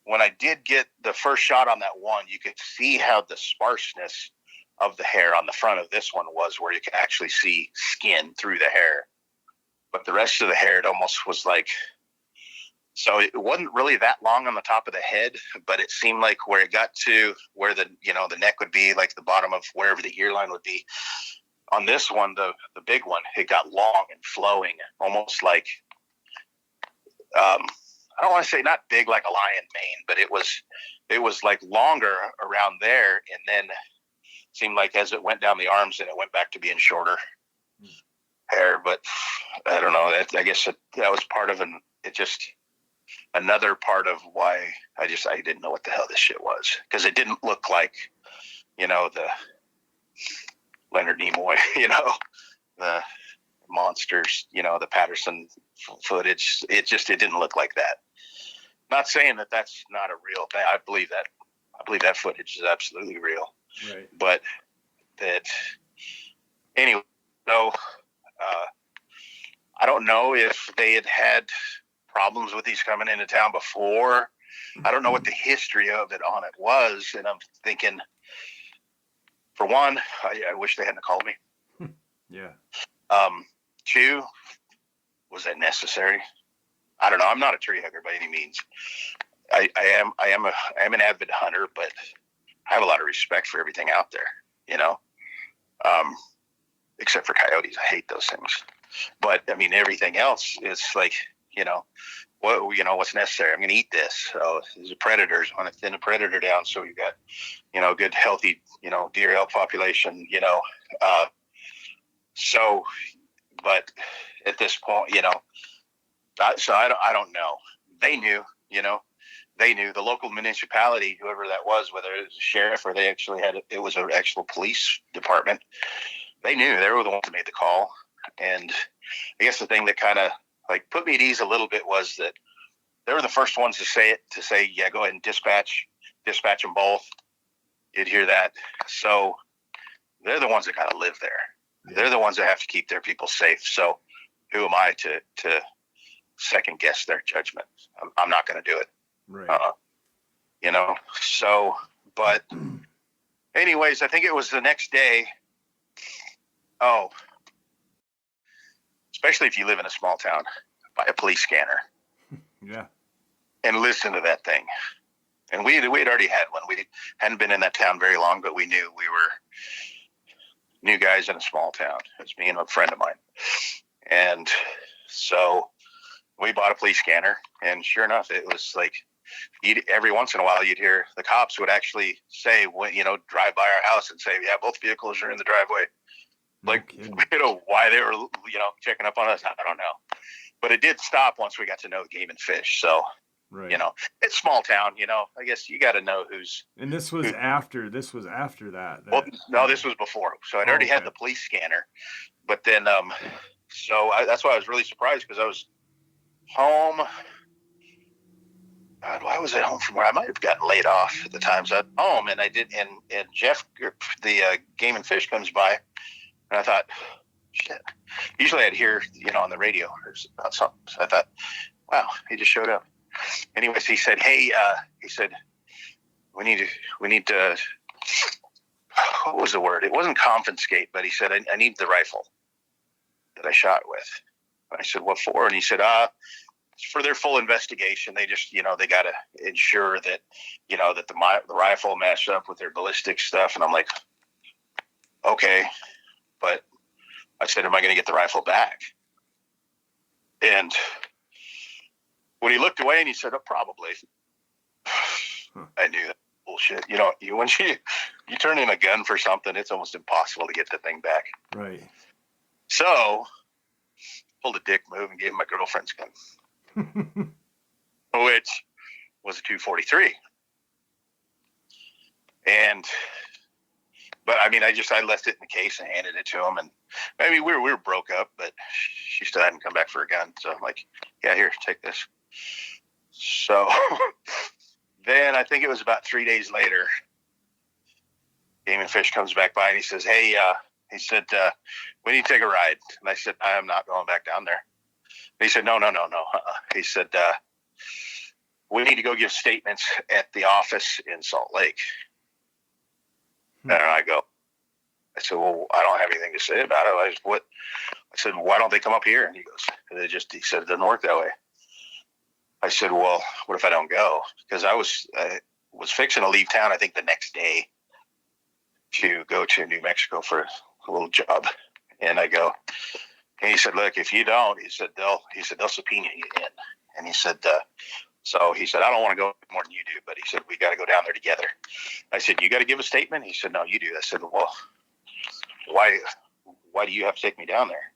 I did get the first shot on that one, you could see how the sparseness of the hair on the front of this one was, where you could actually see skin through the hair. But the rest of the hair, it almost was like, so it wasn't really that long on the top of the head, but it seemed like where it got to where the neck would be, like the bottom of wherever the ear line would be. On this one, the big one, it got long and flowing, almost like, I don't want to say not big like a lion mane, but it was like longer around there, and then seemed like as it went down the arms, and it went back to being shorter hair. But I don't know. I guess that was part of another part of why I didn't know what the hell this shit was, because it didn't look like, the Leonard Nimoy, the monsters, the Patterson footage. It didn't look like that. Not saying that that's not a real thing. I believe that I believe that footage is absolutely real. Right. But that anyway, so I don't know if they had problems with these coming into town before. I don't know what the history of it on it was, and I'm thinking, for one, I wish they hadn't called me. Yeah. Two, was that necessary? I don't know. I'm not a tree hugger by any means. I am an avid hunter, but I have a lot of respect for everything out there, you know. Except for coyotes, I hate those things. But I mean, everything else is like, what's necessary. I'm going to eat this. So there's a predators. I want to thin a predator down, so you got, good healthy, deer elk population. So, but at this point, so I don't know. They knew, they knew the local municipality, whoever that was, whether it was a sheriff or they actually it was an actual police department. They knew. They were the ones that made the call. And I guess the thing that kind of like put me at ease a little bit was that they were the first ones to say, yeah, go ahead and dispatch them both. You'd hear that. So they're the ones that kind of live there. Yeah. They're the ones that have to keep their people safe. So who am I to second guess their judgment? I'm not going to do it. Right. So, but anyways, I think it was the next day. Oh, especially if you live in a small town, buy a police scanner. Yeah. And listen to that thing. And we had already had one. We hadn't been in that town very long, but we knew we were new guys in a small town. It was me and a friend of mine. And so we bought a police scanner, and sure enough, it was like every once in a while you'd hear the cops would actually say, drive by our house and say, yeah, both vehicles are in the driveway. Like, why they were, checking up on us, I don't know. But it did stop once we got to know Game and Fish. So, right. It's small town, I guess you got to know who's. And this was after that. Well, no, this was before. So I'd already had the police scanner. But then, that's why I was really surprised, because I was home. God, why was I home from where I might have gotten laid off at the time? So I was home, and I did, and Jeff, the Game and Fish, comes by, and I thought, shit. Usually I'd hear, on the radio or about something. So I thought, wow, he just showed up. Anyways, he said, hey, we need to, what was the word? It wasn't confiscate, but he said, I need the rifle that I shot with. And I said, what for? And he said, for their full investigation. They just, they got to ensure that, that the rifle matched up with their ballistic stuff. And I'm like, okay, but I said, am I going to get the rifle back? And when he looked away and he said, oh, probably. I knew that bullshit. When you turn in a gun for something, it's almost impossible to get the thing back. Right. So pulled a dick move and gave him my girlfriend's gun. Which was a 243. But I mean, I left it in the case and handed it to him. And I mean, we were broke up, but she still hadn't come back for a gun. So I'm like, yeah, here, take this. So then I think it was about 3 days later, Game and Fish comes back by and he says, hey, we need to take a ride. And I said, I am not going back down there. And he said, no. He said, we need to go give statements at the office in Salt Lake. And I said, well, I don't have anything to say about it. I said, why don't they come up here? And he goes, he said, it doesn't work that way. I said, well, what if I don't go? Because I was fixing to leave town, I think the next day, to go to New Mexico for a little job. And I go, and he said, look, if you don't, he said, they'll subpoena you in. And he said, so he said, I don't want to go more than you do, but he said, we got to go down there together. I said, you got to give a statement? He said, no, you do. I said, well, why do you have to take me down there?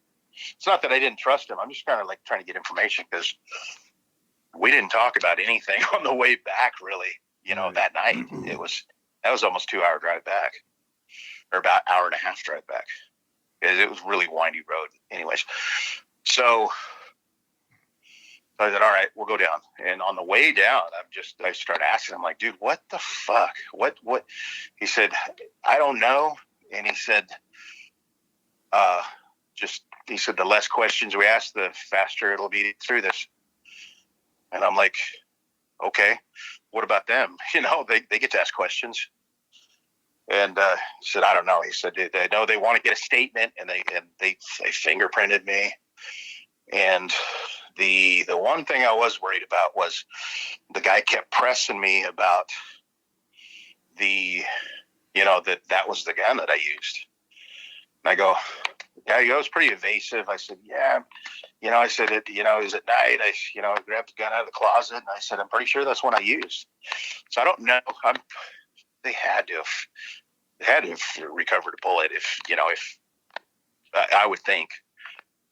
It's not that I didn't trust him. I'm just kind of like trying to get information, because we didn't talk about anything on the way back, really, that night. That was almost 2 hour drive back, or about hour and a half drive back. It was really windy road. Anyways, so So I said, all right, we'll go down. And on the way down, I start asking him, like, dude, what the fuck? What? He said, I don't know. And he said, he said, the less questions we ask, the faster it'll be through this. And I'm like, okay, what about them? They get to ask questions. And he said, I don't know. He said, they know they want to get a statement, and they fingerprinted me. And the one thing I was worried about was the guy kept pressing me about that was the gun that I used. And I go, yeah, he was pretty evasive. I said, yeah, I said, it was at night. I grabbed the gun out of the closet, and I said, I'm pretty sure that's one I used. So I don't know. They had to have recovered a bullet if I would think.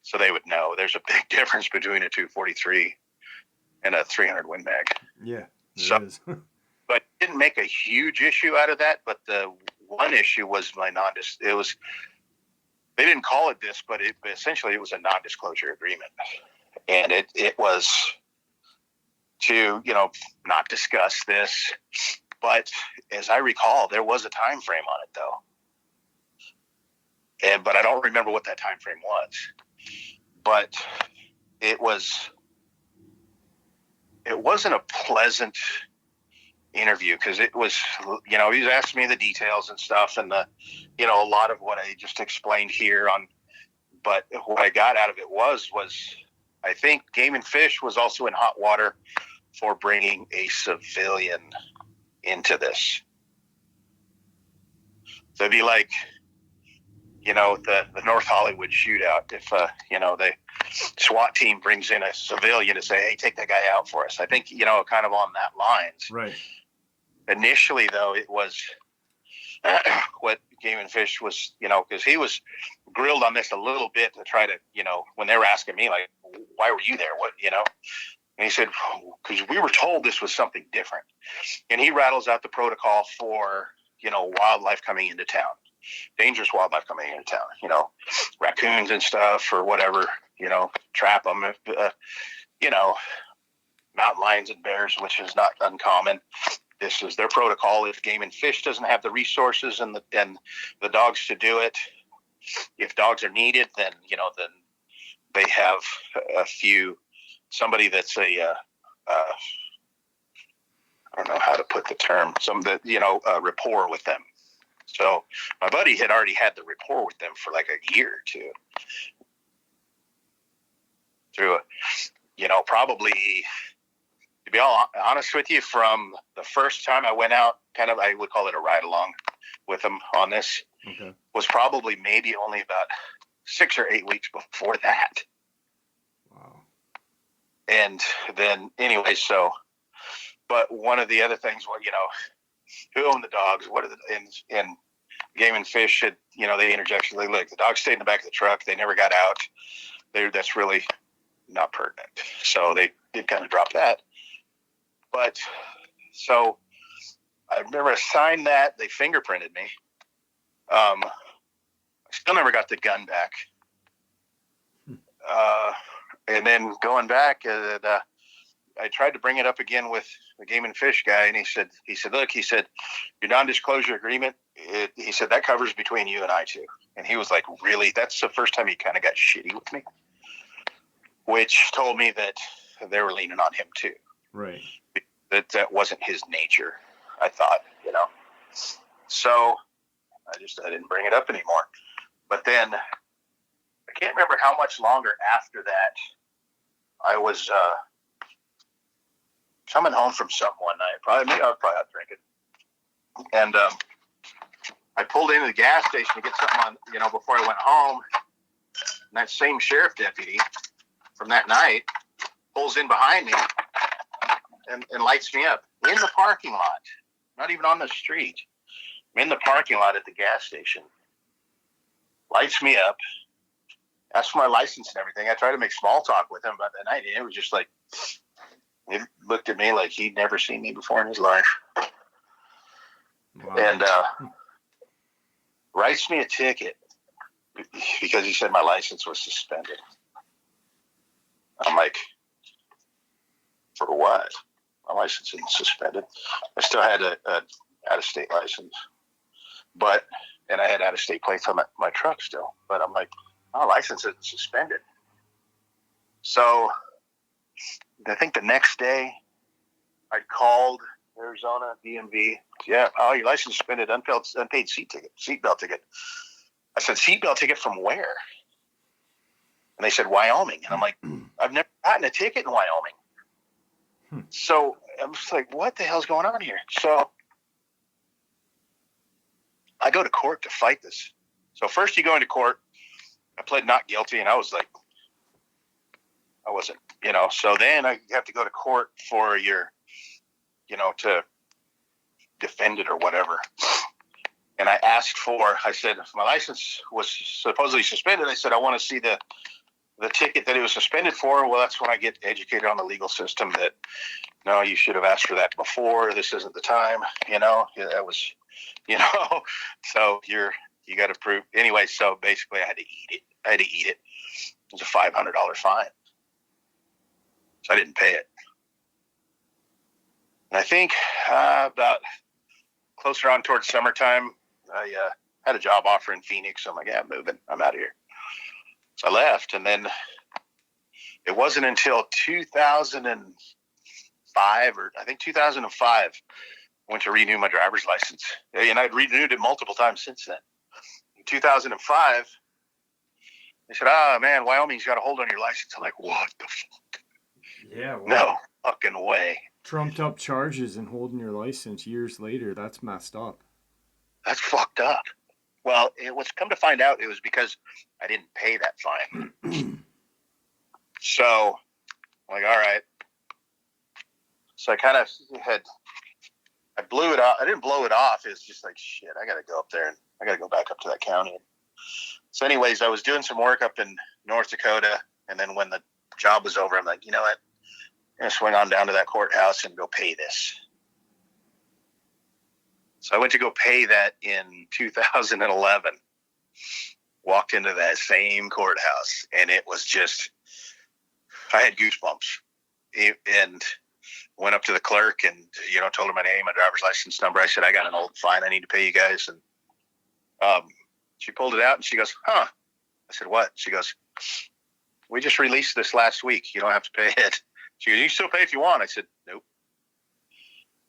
So they would know. There's a big difference between a 243 and a 300 Win Mag. Yeah, there is. But didn't make a huge issue out of that. But the one issue was it was, they didn't call it this, but essentially it was a non-disclosure agreement. And it was to, not discuss this. But as I recall, there was a time frame on it, though. But I don't remember what that time frame was. But it wasn't a pleasant interview, because it was, he was asking me the details and stuff, and a lot of what I just explained here on. But what I got out of it was I think Game and Fish was also in hot water for bringing a civilian into this. So it'd be like, the North Hollywood shootout. If, the SWAT team brings in a civilian to say, hey, take that guy out for us. I think, kind of on that lines. Right. Initially, though, it was what Game and Fish was, because he was grilled on this a little bit to try to, when they were asking me, like, why were you there? What, And he said, because we were told this was something different. And he rattles out the protocol for, wildlife coming into town. Dangerous wildlife coming into town, raccoons and stuff or whatever, trap them. Mountain lions and bears, which is not uncommon. This is their protocol. If Game and Fish doesn't have the resources and the dogs to do it, if dogs are needed, then they have somebody that's I don't know how to put the term, rapport with them. So my buddy had already had the rapport with them for like a year or two. Through, probably, to be all honest with you, from the first time I went out, kind of, I would call it a ride along with them on this, was probably maybe only about 6 or 8 weeks before that. Wow. And then anyway, but one of the other things, who owned the dogs? What are and Game and Fish had, they interjected, like, look, the dogs stayed in the back of the truck. They never got out. That's really not pertinent. So they did kind of drop that. But so I remember I signed that. They fingerprinted me. I still never got the gun back. And then going back, I tried to bring it up again with the Game and Fish guy, and he said, look, your non-disclosure agreement, he said, that covers between you and I too. And he was like, really? That's the first time he kind of got shitty with me, which told me that they were leaning on him too. Right. That wasn't his nature, I thought, So I didn't bring it up anymore. But then I can't remember how much longer after that I was coming home from something one night. I was probably out drinking. And I pulled into the gas station to get something on, before I went home. And that same sheriff deputy from that night pulls in behind me and lights me up in the parking lot, not even on the street. I'm in the parking lot at the gas station. Lights me up, asks for my license and everything. I tried to make small talk with him about that night, and it was just like, he looked at me like he'd never seen me before in his life. Wow. And writes me a ticket because he said my license was suspended. I'm like, For what? My license isn't suspended. I still had a out-of-state license, and I had out-of-state plates on my truck still. But I'm like, my license isn't suspended. So I think the next day I called Arizona DMV. Yeah, oh, your license suspended, unpaid seatbelt ticket. I said, seatbelt ticket from where? And they said, Wyoming. And I'm like, I've never gotten a ticket in Wyoming. So I'm just like, what the hell's going on here? So I go to court to fight this. So first you go into court. I pled not guilty, and I was like, I wasn't, So then I have to go to court for your, to defend it or whatever. And I said, if my license was supposedly suspended, I said, I want to see the ticket that it was suspended for. Well, that's when I get educated on the legal system that, no, you should have asked for that before. This isn't the time, that was, so you got to prove anyway. So basically I had to eat it. It was a $500 fine. So I didn't pay it. And I think about closer on towards summertime, I had a job offer in Phoenix. So I'm like, yeah, I'm moving. I'm out of here. So I left, and then it wasn't until 2005 or I think 2005 I went to renew my driver's license, and I'd renewed it multiple times since then. In 2005, they said, "Oh man, Wyoming's got a hold on your license." I'm like, "What the fuck?" Yeah. Wow. No fucking way. Trumped up charges and holding your license years later. That's messed up. That's fucked up. Well, it was come to find out it was because I didn't pay that fine. So I'm like, all right. So I kind of I blew it off. I didn't blow it off. It was just like, shit, I got to go up there and I got to go back up to that county. So anyways, I was doing some work up in North Dakota. And then when the job was over, I'm like, you know what? I'm going to swing on down to that courthouse and go pay this. So I went to go pay that in 2011. Walked into that same courthouse, and it was just, I had goosebumps. And went up to the clerk and, told her my name, my driver's license number. I said, I got an old fine I need to pay you guys. And she pulled it out, and she goes, huh? I said, what? She goes, we just released this last week. You don't have to pay it. She goes, you can still pay if you want. I said, nope.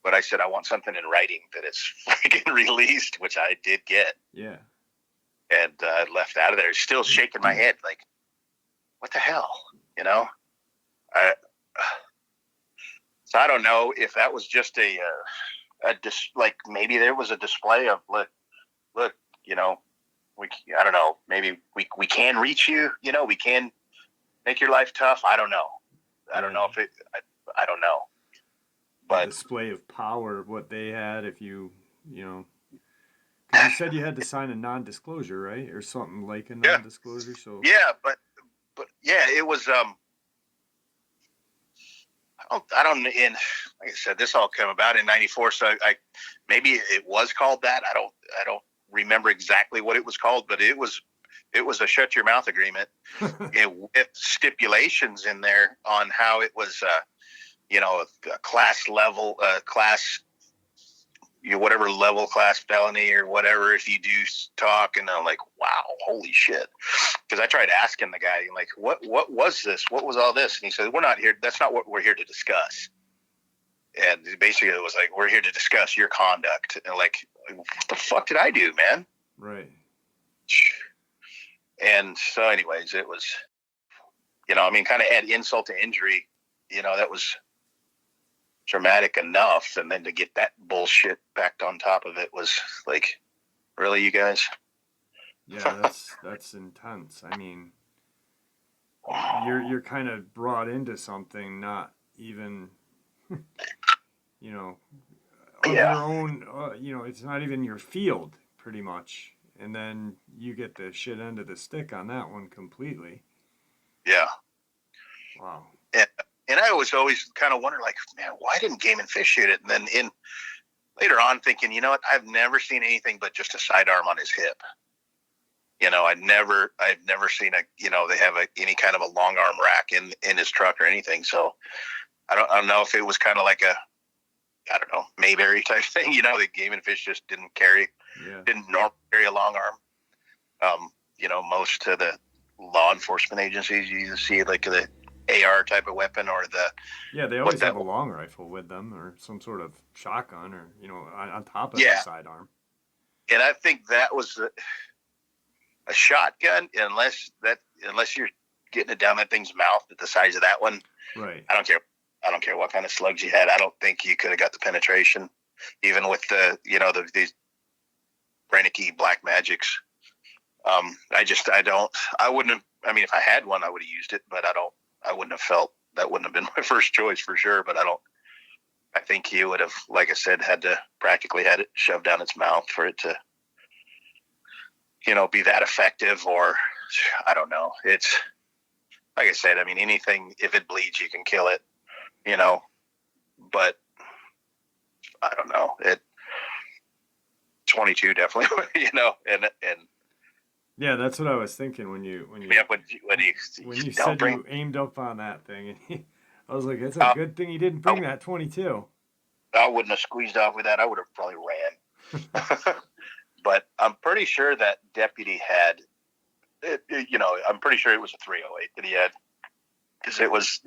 But I said, I want something in writing that it's freaking released, which I did get. Yeah. And I left out of there, still shaking my head, like, what the hell? So I don't know if that was just like maybe there was a display of look, I don't know, maybe we can reach you, we can make your life tough. I don't know. I don't know if I don't know. But a display of power, what they had, if you because you said you had to sign a non-disclosure, right, or something like a non-disclosure. So yeah, but yeah, it was I don't. And like I said, this all came about in '94, so I maybe it was called that. I don't remember exactly what it was called, but it was a shut your mouth agreement with stipulations in there on how it was, a class level, whatever level class felony or whatever, if you do talk. And I'm like, wow, holy shit. Because I tried asking the guy, like, what was this? What was all this? And he said, we're not here. That's not what we're here to discuss. And basically it was like, we're here to discuss your conduct. And like, what the fuck did I do, man? Right. And so anyways, it was, kind of add insult to injury, that was dramatic enough. And then to get that bullshit backed on top of it was like, really, you guys? Yeah, that's intense. I mean, you're kind of brought into something, not even, of your own, it's not even your field, pretty much. And then you get the shit end of the stick on that one completely. Yeah. Wow. And I was always kind of wondering, like, man, why didn't Game and Fish shoot it? And then later on thinking, you know what, I've never seen anything but just a sidearm on his hip. I've never seen they have any kind of a long arm rack in his truck or anything. So I don't know if it was kind of like a, I don't know, Mayberry type thing. The game and fish just didn't normally carry a long arm. Most of the law enforcement agencies, you see like the AR type of weapon or they always have a long rifle with them or some sort of shotgun or on top of their sidearm. And I think that was a shotgun, unless you're getting it down that thing's mouth at the size of that one. Right. I don't care what kind of slugs you had. I don't think you could have got the penetration, even with these Reineke Black Magics. I wouldn't have. I mean, if I had one, I would have used it, but I wouldn't have felt that wouldn't have been my first choice for sure. But I think he would have, like I said, had it shoved down its mouth for it to, be that effective. Or I don't know. It's like I said. I mean, anything, if it bleeds, you can kill it. But I don't know. 22 definitely. And yeah, that's what I was thinking when you said you aimed up on that thing. I was like, it's a good thing you didn't bring that 22. I wouldn't have squeezed off with that. I would have probably ran. But I'm pretty sure that deputy had, I'm pretty sure it was a 308 that he had, because it was,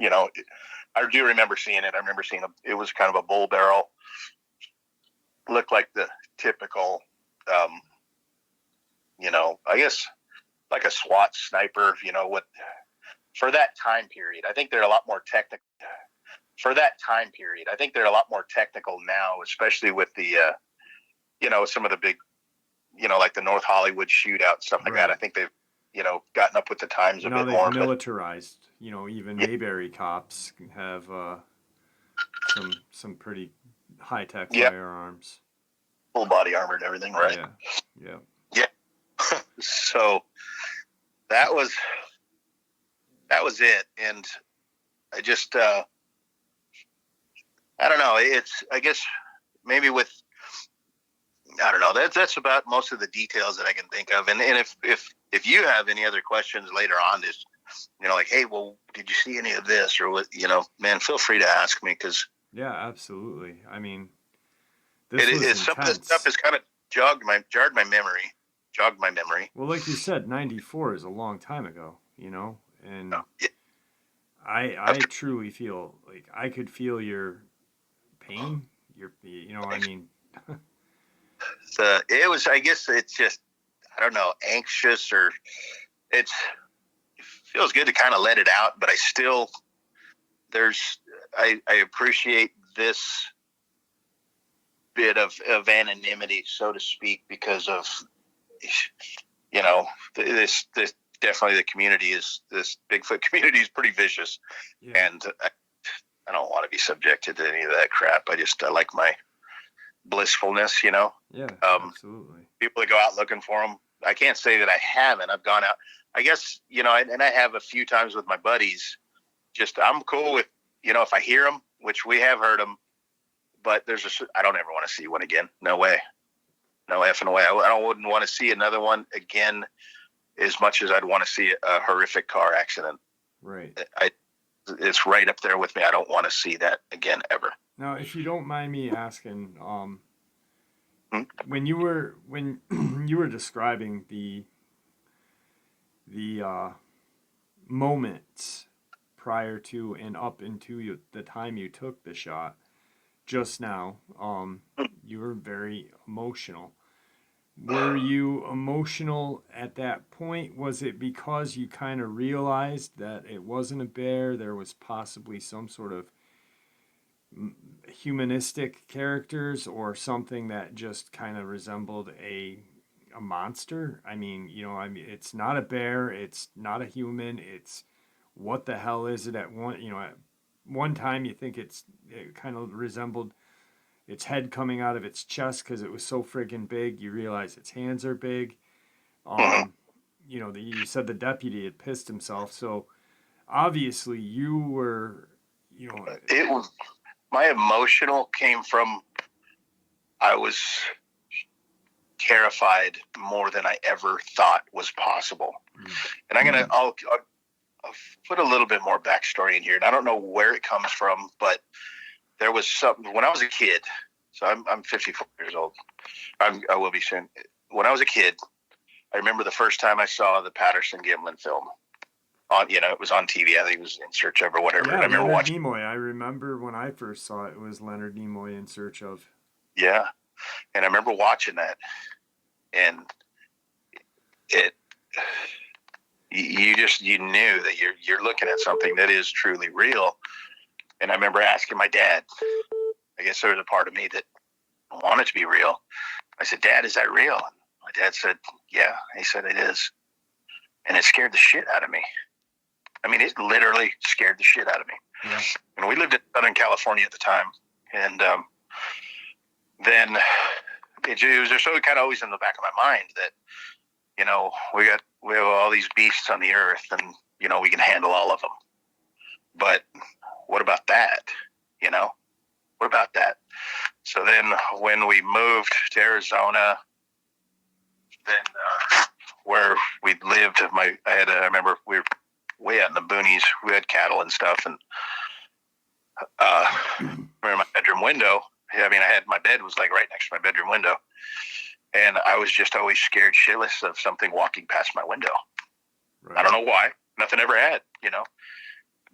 I do remember seeing it. I remember seeing it was kind of a bull barrel, looked like the typical, I guess like a SWAT sniper, for that time period. I think they're a lot more technical. For that time period, I think they're a lot more technical now, especially with the, some of the big, like the North Hollywood shootout, stuff like that. I think they've, gotten up with the times a bit more. Militarized, even Mayberry cops have some pretty high-tech firearms. Full body armor and everything, right? Yeah. So that was it. And I just, I don't know. It's, I guess maybe I don't know. That's about most of the details that I can think of. And if you have any other questions later on, just, like, hey, well, did you see any of this or what, man, feel free to ask me. Cause yeah, absolutely. I mean, some of this stuff has kind of jogged my memory. Well, like you said, 94 is a long time ago, and I truly feel like I could feel your pain, I mean. It was, I guess it's just, I don't know, anxious, or it feels good to kind of let it out, but I still, I appreciate this bit of anonymity, so to speak, because of, this definitely the community this Bigfoot community is pretty vicious. Yeah. And I don't want to be subjected to any of that crap. I like my blissfulness, Yeah, absolutely. People that go out looking for them. I can't say that I haven't. I've gone out, I guess, and I have a few times with my buddies. Just, I'm cool with, if I hear them, which we have heard them, but I don't ever want to see one again. No way. No effing way. I wouldn't want to see another one again as much as I'd want to see a horrific car accident. Right. It's right up there with me. I don't want to see that again ever. Now, if you don't mind me asking, when you were describing the moments prior to and up into the time you took the shot just now, you were very emotional. Were you emotional at that point? Was it because you kind of realized that it wasn't a bear? There was possibly some sort of humanistic characters or something that just kind of resembled a monster? I mean, it's not a bear, it's not a human, it's what the hell is it at one time you think it kind of resembled its head coming out of its chest because it was so friggin' big. You realize its hands are big. You said the deputy had pissed himself, so obviously you were, It was, my emotional came from, I was terrified more than I ever thought was possible. And put a little bit more backstory in here, and I don't know where it comes from, but there was something when I was a kid. So I'm 54 years old. I will be soon. When I was a kid, I remember the first time I saw the Patterson Gimlin film. It was on TV. I think it was In Search of or whatever. Yeah, I remember Leonard watching. Nimoy. I remember when I first saw it, it was Leonard Nimoy In Search of. Yeah, and I remember watching that, and it you knew that you're looking at something that is truly real. And I remember asking my dad. I guess there was a part of me that wanted to be real. I said, "Dad, is that real?" And my dad said, "Yeah." He said, "It is," and it scared the shit out of me. I mean, it literally scared the shit out of me. Yeah. And we lived in Southern California at the time, and then it was just so kind of always in the back of my mind that we have all these beasts on the earth, and we can handle all of them. But what about that? What about that? So then when we moved to Arizona, then where we lived, I remember we were way out in the boonies. We had cattle and stuff, and remember my bedroom window. I mean, my bed was like right next to my bedroom window, and I was just always scared shitless of something walking past my window. Right. I don't know why. Nothing ever had,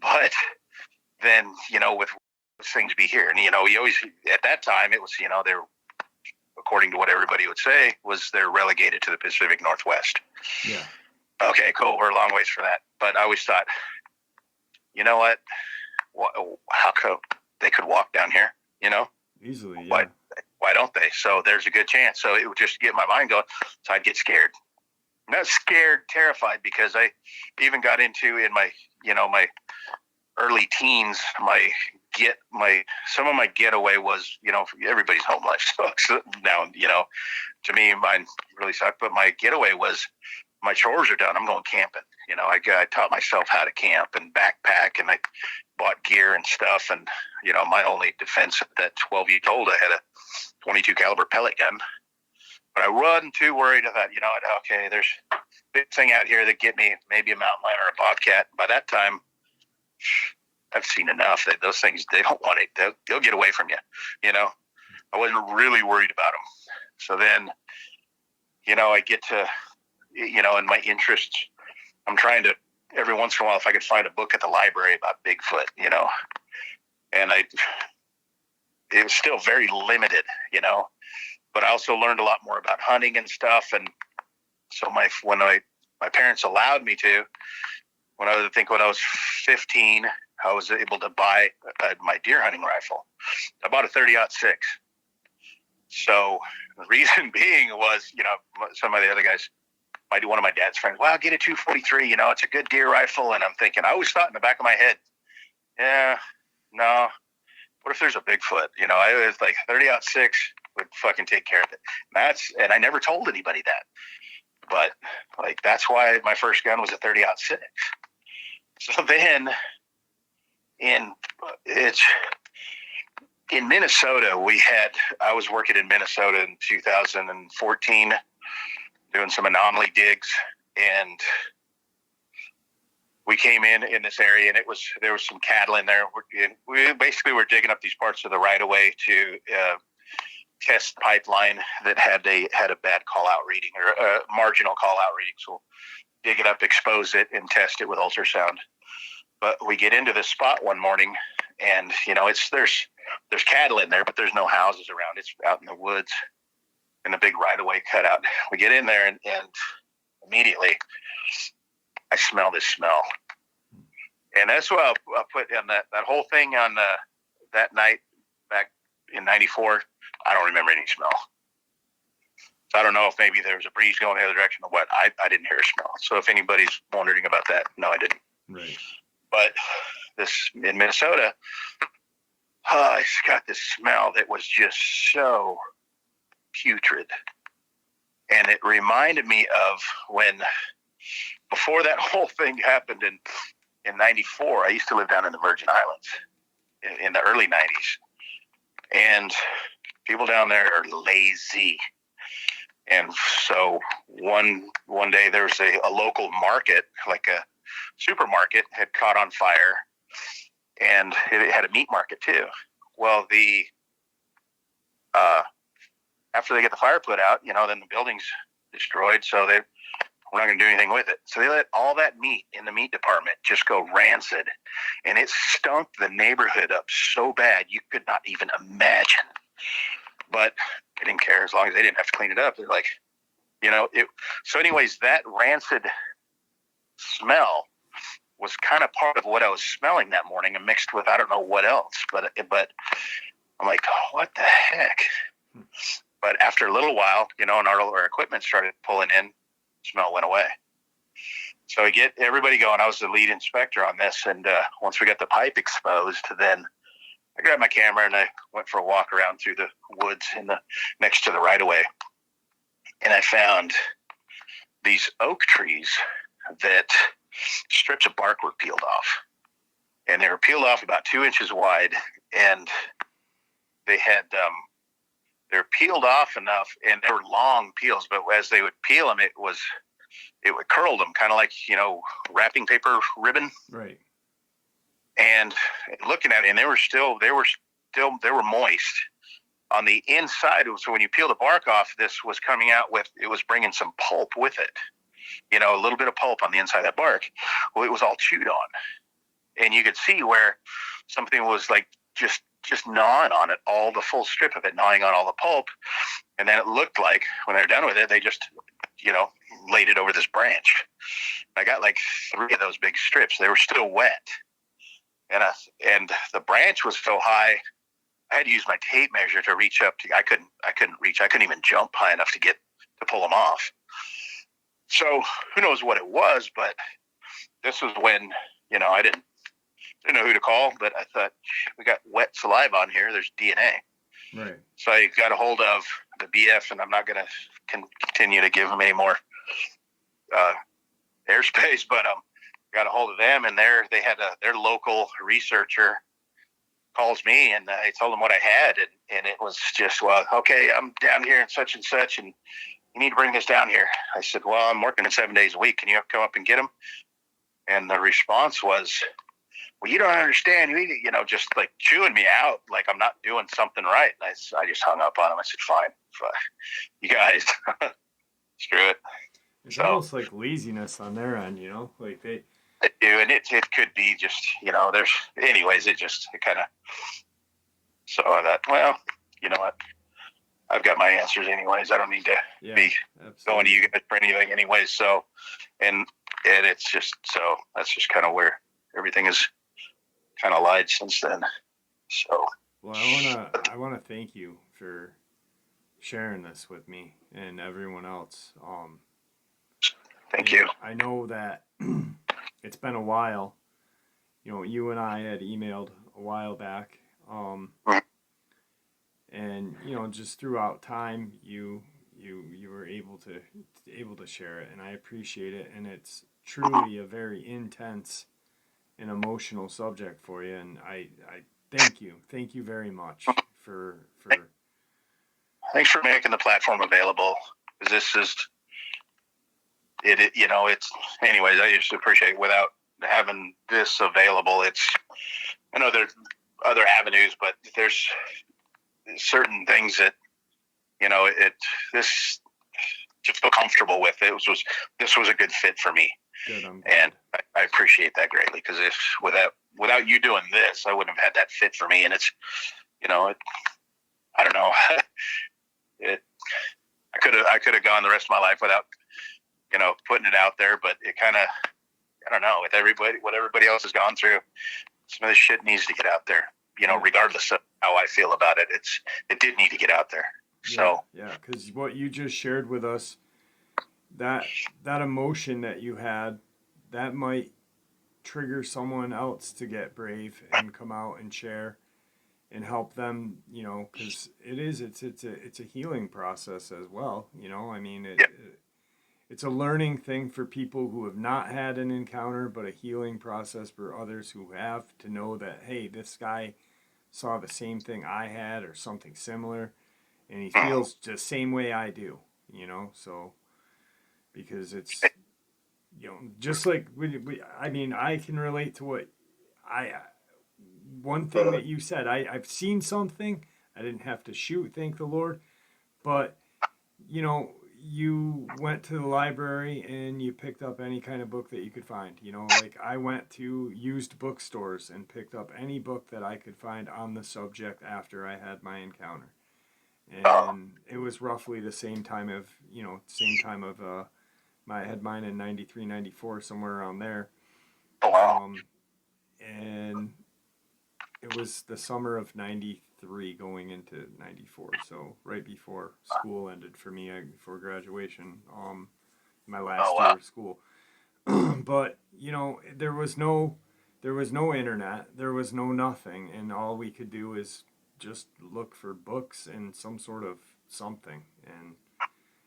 But then, with things be here, and you always at that time it was, they're according to what everybody would say was they're relegated to the Pacific Northwest. Yeah. Okay, cool. We're a long ways from that, but I always thought, you know what? How come they could walk down here? Easily. Yeah. Why don't they? So there's a good chance. So it would just get my mind going. So I'd get scared. Not scared, terrified, because I even got into in my my early teens. Some of my getaway was everybody's home life sucks now. To me, mine really sucked. But my getaway was my chores are done. I'm going camping. I taught myself how to camp and backpack, and I bought gear and stuff. And my only defense at that 12 years old, I had a 22 caliber pellet gun. But I wasn't too worried. I thought, okay, there's a big thing out here that get me maybe a mountain lion or a bobcat. By that time, I've seen enough that those things, they don't want it. They'll get away from you. I wasn't really worried about them. So then, I get to, in my interests, I'm trying to, every once in a while, if I could find a book at the library about Bigfoot, and it was still very limited, but I also learned a lot more about hunting and stuff. And so when my parents allowed me to, when I was 15, I was able to buy my deer hunting rifle. I bought a 30-06. So the reason being was, some of the other guys, one of my dad's friends, well, get a 243, it's a good deer rifle. And I'm thinking, I always thought in the back of my head, yeah, no, what if there's a Bigfoot? I was like 30-06 would fucking take care of it. And I never told anybody that. But that's why my first gun was a 30-06. So then in Minnesota, I was working in Minnesota in 2014 doing some anomaly digs, and we came in this area, and there was some cattle in there. We basically were digging up these parts of the right of way to test pipeline that had a bad call out reading or a marginal call out reading. So dig it up, expose it, and test it with ultrasound. But we get into this spot one morning, and there's cattle in there, but there's no houses around. It's out in the woods in a big right of way cutout. We get in there, and immediately I smell this smell. And that's what I put in that whole thing on that night back in '94. I don't remember any smell. So I don't know if maybe there was a breeze going the other direction or what. I didn't hear a smell. So if anybody's wondering about that, no, I didn't. Right. But this in Minnesota, I got this smell that was just so putrid. And it reminded me of when, before that whole thing happened in '94, I used to live down in the Virgin Islands in the early '90s. And people down there are lazy. And so one day there was a local market, like supermarket had caught on fire, and it had a meat market too. Well, uh, after they get the fire put out, then the building's destroyed, so we're not going to do anything with it. So they let all that meat in the meat department just go rancid, and it stunk the neighborhood up so bad you could not even imagine. But they didn't care as long as they didn't have to clean it up. They're like, So anyways, that rancid smell was kind of part of what I was smelling that morning, and mixed with I don't know what else. But I'm like, oh, what the heck? But after a little while, and our equipment started pulling in, smell went away. So we get everybody going. I was the lead inspector on this, and once we got the pipe exposed, then I grabbed my camera and I went for a walk around through the woods next to the right of way, and I found these oak trees that strips of bark were peeled off, and they were peeled off about 2 inches wide, and they were peeled off enough, and they were long peels, but as they would peel them, it would curl them, kind of like wrapping paper ribbon. Right. And looking at it, and they were moist on the inside. So when you peel the bark off, this was coming out it was bringing some pulp with it. A little bit of pulp on the inside of that bark. Well, it was all chewed on, and you could see where something was like just gnawing on it, all the full strip of it, gnawing on all the pulp. And then it looked like when they were done with it, they just laid it over this branch. I got like 3 of those big strips. They were still wet, and the branch was so high, I had to use my tape measure to reach up to. I couldn't reach. I couldn't even jump high enough to pull them off. So who knows what it was, but this was when I didn't know who to call, but I thought, we got wet saliva on here. There's DNA. Right. So I got a hold of the BF, and I'm not going to continue to give them any more airspace, but got a hold of them, and they had their local researcher calls me, and I told them what I had, and it was just, well, okay, I'm down here and such, and you need to bring this down here. I said, well, I'm working 7 days a week. Can you come up and get them? And the response was, well, you don't understand. Just like chewing me out like I'm not doing something right. And I just hung up on him. I said, fine. You guys, screw it. It's almost like laziness on their end, like they do. And it could be just, there's, anyways, it kind of, so I thought, well, you know what? I've got my answers anyways. I don't need to be going to you guys for anything anyways. So, and it's just, so that's just kind of where everything is kind of lied since then. So, well, I want to thank you for sharing this with me and everyone else. Thank you. I know that it's been a while. You and I had emailed a while back. And just throughout time, you were able to share it, and I appreciate it. And it's truly a very intense and emotional subject for you, and I thank you very much for. Thanks for making the platform available. This is it. It's anyways. I just appreciate it. Without having this available, I know there's other avenues, but there's certain things that this to feel comfortable with. This was a good fit for me. Good, and I appreciate that greatly, because if without you doing this, I wouldn't have had that fit for me. And it's I don't know. I could have gone the rest of my life without putting it out there, but it kind of, I don't know, with what everybody else has gone through, some of this shit needs to get out there. Regardless of how I feel about it, it did need to get out there. So yeah, because what you just shared with us, that emotion that you had, that might trigger someone else to get brave and come out and share and help them, because it's a healing process as well. I mean, it's a learning thing for people who have not had an encounter, but a healing process for others who have, to know that, hey, this guy saw the same thing I had or something similar, and he feels the same way I do, so, because just like I mean, I can relate to what I. One thing that you said, I've seen something. I didn't have to shoot, thank the Lord. But you went to the library and you picked up any kind of book that you could find. Like I went to used bookstores and picked up any book that I could find on the subject after I had my encounter. Oh, And it was roughly the same time of I had mine in 93, 94, somewhere around there. oh wow. And it was the summer of 93 going into 94, so right before school ended for me, before graduation, my Oh last wow. year of school. But there was no internet, there was no nothing, and all we could do is just look for books and some sort of something, and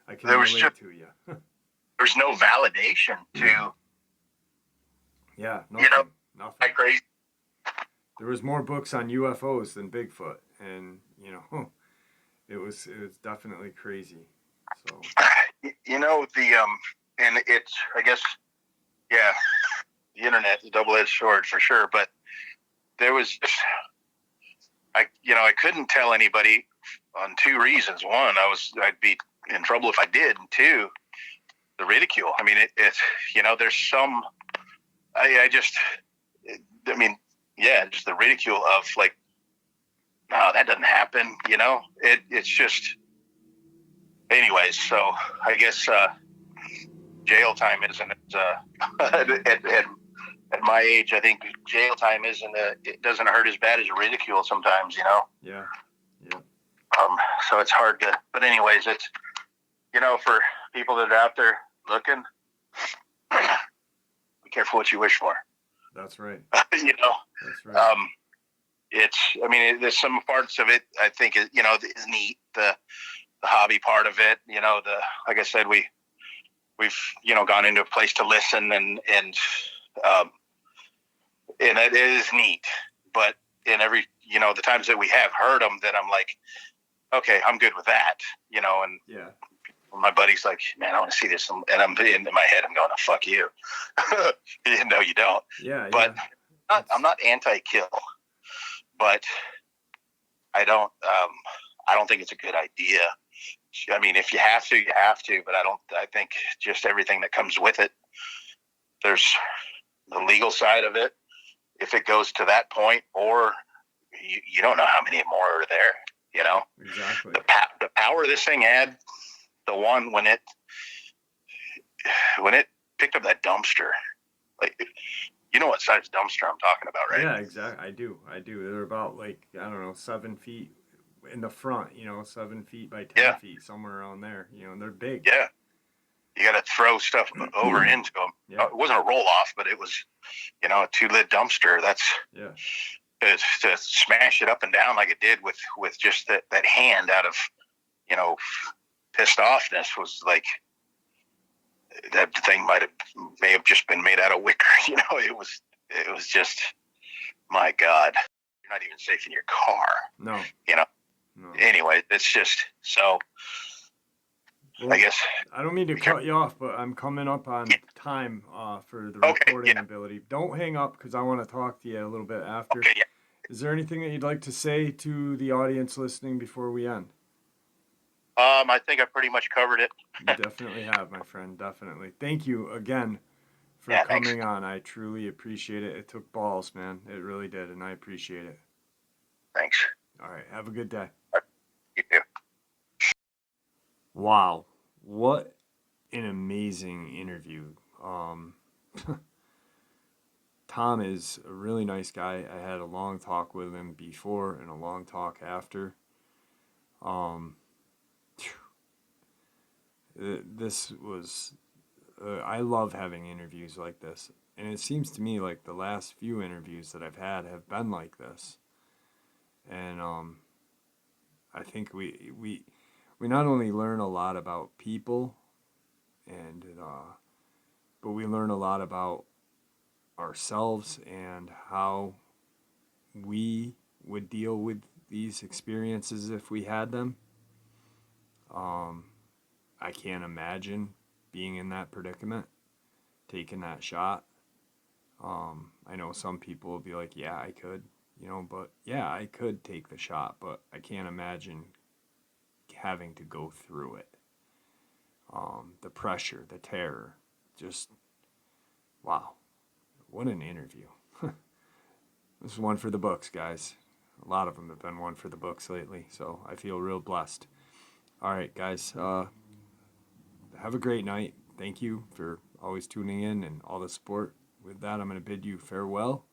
I can There was just relate to you. there's no validation to Yeah, you know nothing, nothing. that crazy. There was more books on UFOs than Bigfoot, and it was definitely crazy. So The and it's I guess yeah, the internet is a double-edged sword for sure. But there was just I couldn't tell anybody on two reasons. One, I'd be in trouble if I did, and two, the ridicule. I mean, it's there's some I just I mean yeah, just the ridicule of like, no, that doesn't happen. It's just anyways. So I guess jail time isn't at my age. I think jail time isn't it doesn't hurt as bad as ridicule sometimes. yeah, yeah, So it's hard to. But anyways, it's for people that are out there looking, be careful what you wish for. that's right. you know, That's right. it's. I mean, there's some parts of it I think is neat. The hobby part of it. Like I said, we've gone into a place to listen um, and it is neat. But in every the times that we have heard them, that I'm like, okay, I'm good with that. And Yeah, my buddy's like, man, I want to see this, and I'm in my head, I'm going, oh, fuck you. No, you don't. yeah, But yeah. I'm not anti-kill, but I don't. I don't think it's a good idea. I mean, if you have to, you have to. But I don't. I think just everything that comes with it. There's the legal side of it. If it goes to that point, or you don't know how many more are there. Exactly. The power this thing had. The one when it picked up that dumpster, like what size dumpster I'm talking about, right? Yeah, exactly. I do. They're about like I don't know, 7 feet in the front. 7 feet by 10 Yeah, feet, somewhere around there. And they're big. yeah. You got to throw stuff over into them. Yeah, It wasn't a roll off, but it was, a 2-lid dumpster. That's yeah, to smash it up and down like it did with just that hand out of, pissed offness was like that thing may have just been made out of wicker. It was just, my God, you're not even safe in your car. no, You know. no. Anyway, it's just so. Well, I guess I don't mean to cut you off, but I'm coming up on time for the okay. recording Yeah. ability. Don't hang up because I want to talk to you a little bit after. Okay. Yeah. Is there anything that you'd like to say to the audience listening before we end? I think I pretty much covered it. You definitely have, my friend. Definitely. Thank you again for Yeah. Thanks. coming on. I truly appreciate it. It took balls, man. It really did, and I appreciate it. Thanks. All right. Have a good day. You too. Wow. What an amazing interview. Tom is a really nice guy. I had a long talk with him before and a long talk after. This was I love having interviews like this, and it seems to me like the last few interviews that I've had have been like this. And I think we not only learn a lot about people, and but we learn a lot about ourselves and how we would deal with these experiences if we had them. I can't imagine being in that predicament, taking that shot. I know some people will be like, yeah, I could, but yeah, I could take the shot, but I can't imagine having to go through it. The pressure, the terror, just wow, what an interview. This is one for the books, guys. A lot of them have been one for the books lately, so I feel real blessed. All right, guys, have a great night. Thank you for always tuning in and all the support. With that, I'm going to bid you farewell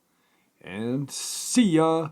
and see ya.